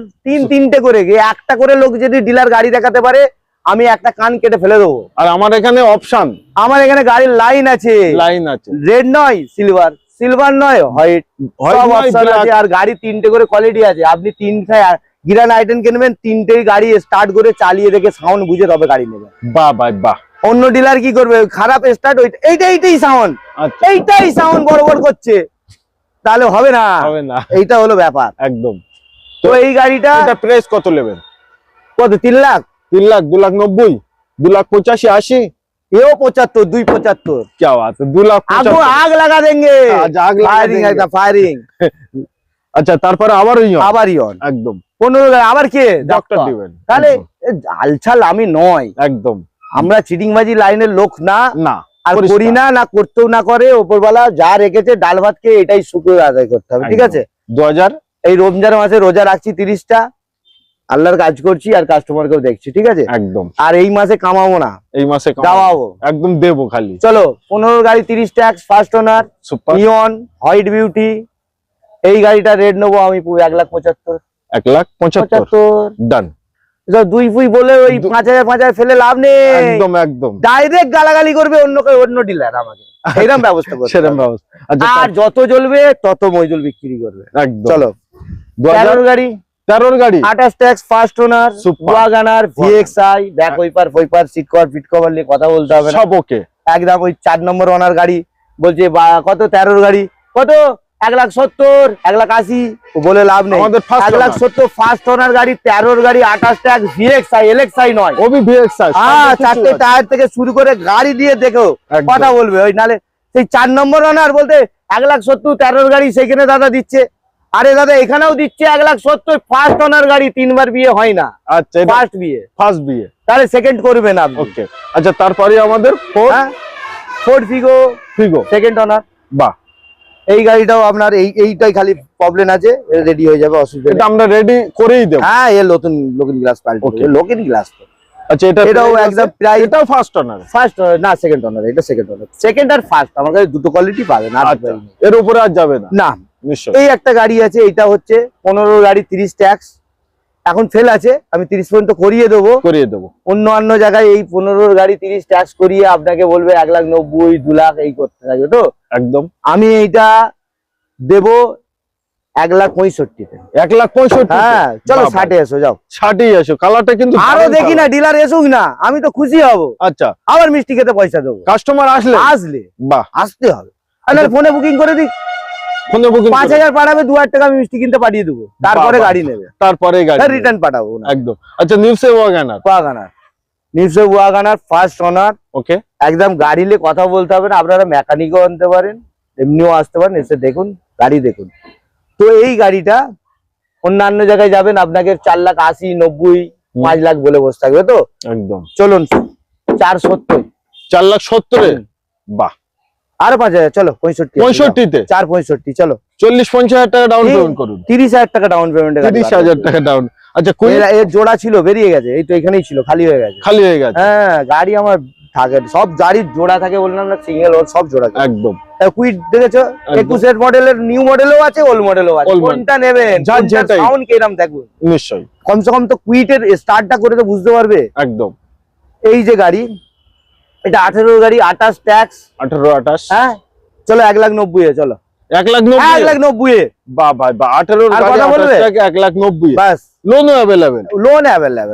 [SPEAKER 1] তিনটে করে, একটা করে লোক যদি ডিলার গাড়ি দেখাতে পারে, আমি একটা কান কেটে ফেলে দেবো।
[SPEAKER 2] আর আমার এখানে অপশন
[SPEAKER 1] আমার এখানে গাড়ির লাইন আছে,
[SPEAKER 2] লাইন আছে।
[SPEAKER 1] রেড নয় সিলভার, সিলভার নয় হোয়াইট,
[SPEAKER 2] White
[SPEAKER 1] সব
[SPEAKER 2] নয়,
[SPEAKER 1] অপশন
[SPEAKER 2] black।
[SPEAKER 1] আছে। আর গাড়ি 3টে করে কোয়ালিটি আছে, আপনি 3টে গিরান আইটেম কিনবেন, 3টেই গাড়ি স্টার্ট করে চালিয়ে দেখে সাউন্ড বুঝে তবে গাড়ি নেবেন।
[SPEAKER 2] বাহ ভাই বাহ।
[SPEAKER 1] অন্য ডিলার কি করবে, খারাপ স্টার্ট, এইটাই সাউন্ড,
[SPEAKER 2] আচ্ছা
[SPEAKER 1] এইটাই সাউন্ড বড় করছে, তাহলে হবে না,
[SPEAKER 2] হবে না
[SPEAKER 1] এইটা হলো ব্যাপার।
[SPEAKER 2] একদম।
[SPEAKER 1] তো এই গাড়িটা
[SPEAKER 2] এটা প্রাইস কত নেবেন?
[SPEAKER 1] কত? 3 লাখ।
[SPEAKER 2] 3 লাখ 2,90,000 2,85,000 80।
[SPEAKER 1] এও 75, 275।
[SPEAKER 2] क्या बात है 2,75,000।
[SPEAKER 1] आग लगा देंगे,
[SPEAKER 2] आग लगा
[SPEAKER 1] ফায়ারিং
[SPEAKER 2] देंगे।
[SPEAKER 1] একদম ফায়ারিং।
[SPEAKER 2] আচ্ছা তারপরে আবার
[SPEAKER 1] আবার ইয়ন
[SPEAKER 2] একদম
[SPEAKER 1] 15 গাড়ি, আবার কে
[SPEAKER 2] ডক্টর দিবেন
[SPEAKER 1] তাহলে আলছাল আমি নয়,
[SPEAKER 2] একদম
[SPEAKER 1] আমরা চিটিংবাজি লাইনের লোক না,
[SPEAKER 2] না
[SPEAKER 1] আর
[SPEAKER 2] পরিষ্কার।
[SPEAKER 1] করি না, না করতেও না করে, ওপরওয়ালা যা রেখেছে ডাল ভাত খেয়ে এটাই শুক্র আদায় করতে হবে, ঠিক
[SPEAKER 2] একদম।
[SPEAKER 1] আছে?
[SPEAKER 2] 2000
[SPEAKER 1] এই রমজান মাসে রোজা রাখছি 30টা, আল্লাহর কাজ করছি আর কাস্টমারকেও দেখছি, ঠিক আছে?
[SPEAKER 2] একদম।
[SPEAKER 1] আর এই মাসে কামাবো না,
[SPEAKER 2] এই মাসে
[SPEAKER 1] দাওয়াবো,
[SPEAKER 2] একদম দেবো খালি।
[SPEAKER 1] চলো 15 গাড়ি 30 tax, first owner,
[SPEAKER 2] super.
[SPEAKER 1] Eon white beauty. এই গাড়িটা রেট নেবো আমি 1,75,000।
[SPEAKER 2] 1,75,000 ডান।
[SPEAKER 1] দুই ফুই বলে ওই 5,000 ফেলে লাভ নেই,
[SPEAKER 2] একদম একদম।
[SPEAKER 1] ডাইরেক্ট গালাগালি করবে অন্য ডিলার আমাকে, এরকম ব্যবস্থা করবে।
[SPEAKER 2] সেরকম ব্যবস্থা। আচ্ছা,
[SPEAKER 1] আর যত জ্বলবে তত মজুল বিক্রি করবে।
[SPEAKER 2] একদম।
[SPEAKER 1] চলো 13 গাড়ি,
[SPEAKER 2] 13 গাড়ি,
[SPEAKER 1] 28 tax, first owner,
[SPEAKER 2] Super.
[SPEAKER 1] Wagon R, VXI, back wiper ফইপার, সিট কভার ফিট কভার নিয়ে কথা বলতে হবে না,
[SPEAKER 2] সব ওকে।
[SPEAKER 1] একদম। ওই 4 নম্বর ওনার গাড়ি বলছে কত 13 গাড়ি কত 1,70,000 1,80,000 বলে লাভ নেই।
[SPEAKER 2] আমাদের first owner।
[SPEAKER 1] 1,70,000 ফার্স্ট ওনার গাড়ি, 13 গাড়ি, 28 ট্যাক্স, ভিএক্সআই, এলএক্সআই নয়।
[SPEAKER 2] ওবি ভিএক্সআই।
[SPEAKER 1] হ্যাঁ, 4টে টায়ার থেকে শুরু করে গাড়ি দিয়ে দেখো
[SPEAKER 2] একদম।
[SPEAKER 1] কথা বলবে। ওই নালে সেই 4 নম্বর ওনার বলতে 1,70,000 13 গাড়ি সেখানে দাদা দিচ্ছে। আরে দাদা এখানেও দিচ্ছে 1,70,000 ফার্স্ট ওনার গাড়ি, 3বার বিয়ে হয় না,
[SPEAKER 2] আচ্ছা, এটা
[SPEAKER 1] ফার্স্ট বিয়ে,
[SPEAKER 2] ফার্স্ট বিয়ে।
[SPEAKER 1] তাহলে সেকেন্ড করবে না আপনি।
[SPEAKER 2] ওকে। আচ্ছা, তারপরে আমাদের
[SPEAKER 1] ফোর্ড ফিগো
[SPEAKER 2] ফিগো
[SPEAKER 1] সেকেন্ড ওনার।
[SPEAKER 2] বাহ,
[SPEAKER 1] এই গাড়িটাও আপনার এইটাই খালি প্রবলেম আছে, রেডি হয়ে যাবে, অসুবিধা
[SPEAKER 2] এটা
[SPEAKER 1] নেই।
[SPEAKER 2] আমরা রেডি করেই দেব।
[SPEAKER 1] হ্যাঁ, এর নতুন গ্লাস পাল্টে
[SPEAKER 2] Okay.
[SPEAKER 1] লোকের গ্লাস।
[SPEAKER 2] আচ্ছা,
[SPEAKER 1] এটাও একদম প্রায়
[SPEAKER 2] এটাও ফার্স্ট ওনার।
[SPEAKER 1] ফার্স্ট না সেকেন্ড ওনার, এটা সেকেন্ড ওনার, সেকেন্ড আর ফার্স্ট আমার কাছে দুটো কোয়ালিটি পাবেন। আর
[SPEAKER 2] আচ্ছা, এর উপরে আর যাবে না
[SPEAKER 1] না,
[SPEAKER 2] নিশ্চয়।
[SPEAKER 1] এই একটা গাড়ি আছে, এটা হচ্ছে 15 গাড়ি 30 ট্যাক্স, এখন ফেল আছে, আমি 30 পর্যন্ত করিয়ে দেবো।
[SPEAKER 2] করিয়ে দেবো।
[SPEAKER 1] অন্য জায়গায় এই 15 গাড়ি 30 ট্যাক্স করিয়ে আপনাকে বলবে 1,90,000 2,00,000 এই করতে থাকবে। তো
[SPEAKER 2] একদম
[SPEAKER 1] আমি এইটা দেবো 1,65,000-তে।
[SPEAKER 2] 1,65,000।
[SPEAKER 1] হ্যাঁ, চলো 60-এ এসো, যাও
[SPEAKER 2] 60-ই আসো। কালারটা কিন্তু
[SPEAKER 1] আরো
[SPEAKER 2] দারুণ
[SPEAKER 1] দেখি না,
[SPEAKER 2] colour।
[SPEAKER 1] ডিলার এসুক না, আমি তো খুশি হব।
[SPEAKER 2] আচ্ছা,
[SPEAKER 1] আবার মিষ্টি খেতে পয়সা দেবো,
[SPEAKER 2] কাস্টমার আসলে বাহ,
[SPEAKER 1] আসতে হবে। আর ফোনে বুকিং করে দিই,
[SPEAKER 2] ফোনে বুকিং
[SPEAKER 1] 5,000 পাঠাবে, 2,000 টাকা আমি মিষ্টি কিনতে পাঠিয়ে দেবো, তারপরে
[SPEAKER 2] বাহ,
[SPEAKER 1] গাড়ি নেবে,
[SPEAKER 2] তারপরে গাড়ি
[SPEAKER 1] রিটার্ন পাঠাবো না।
[SPEAKER 2] একদম। আচ্ছা, new shape Wagon R.
[SPEAKER 1] Wagon R, new shape Wagon R first owner,
[SPEAKER 2] okay.
[SPEAKER 1] একদম গাড়ি নিয়ে কথা বলতে হবে না, আপনারা মেকানিকও আনতে পারেন, এমনিও আসতে পারেন, এসে দেখুন গাড়ি দেখুন। তো এই গাড়িটা অন্যান্য জায়গায় যাবেন আপনাকে 4,80,000 90,000 5 লাখ বলে বসে থাকবে। তো
[SPEAKER 2] একদম
[SPEAKER 1] চলুন 470,
[SPEAKER 2] 4,70,000। বাহ,
[SPEAKER 1] আরো 5,000, চলো 65,
[SPEAKER 2] 65-তে
[SPEAKER 1] 465, চলো
[SPEAKER 2] 40-50,000 টাকা ডাউন পেমেন্ট করুন।
[SPEAKER 1] 30,000 টাকা ডাউন পেমেন্ট,
[SPEAKER 2] 30,000 টাকা ডাউন। আচ্ছা,
[SPEAKER 1] এর জোড়া ছিল, বেরিয়ে গেছে, এই তো এখানেই ছিল, খালি হয়ে গেছে।
[SPEAKER 2] খালি হয়ে গেছে।
[SPEAKER 1] হ্যাঁ, গাড়ি আমার থাকে, সব গাড়ির জোড়া থাকে, বললাম না, সিঙ্গেল ওর সব জোড়া থাকে।
[SPEAKER 2] একদম
[SPEAKER 1] কুইট দেখেছো, 21 মডেলের, নিউ মডেলও আছে, ওল্ড মডেলও আছে,
[SPEAKER 2] Old model।
[SPEAKER 1] কোনটা নেবেন,
[SPEAKER 2] যার যেটাই।
[SPEAKER 1] সাউন্ড কিরকম দেখুন,
[SPEAKER 2] নিশ্চয়ই।
[SPEAKER 1] কমসে কম তো কুইটের স্টার্টটা করে তো বুঝতে পারবে।
[SPEAKER 2] একদম।
[SPEAKER 1] এই যে গাড়ি, এটা 18 গাড়ি, 28 ট্যাক্স।
[SPEAKER 2] 18-28।
[SPEAKER 1] হ্যাঁ, চলো 1,90,000, চলো
[SPEAKER 2] 1,90,000।
[SPEAKER 1] 1,90,000,
[SPEAKER 2] বাহ ভাই বাহ, 18
[SPEAKER 1] আর কথা বলবে?
[SPEAKER 2] 1,90,000,
[SPEAKER 1] বাস,
[SPEAKER 2] লোনও অ্যাভেলেবেল।
[SPEAKER 1] Loan available.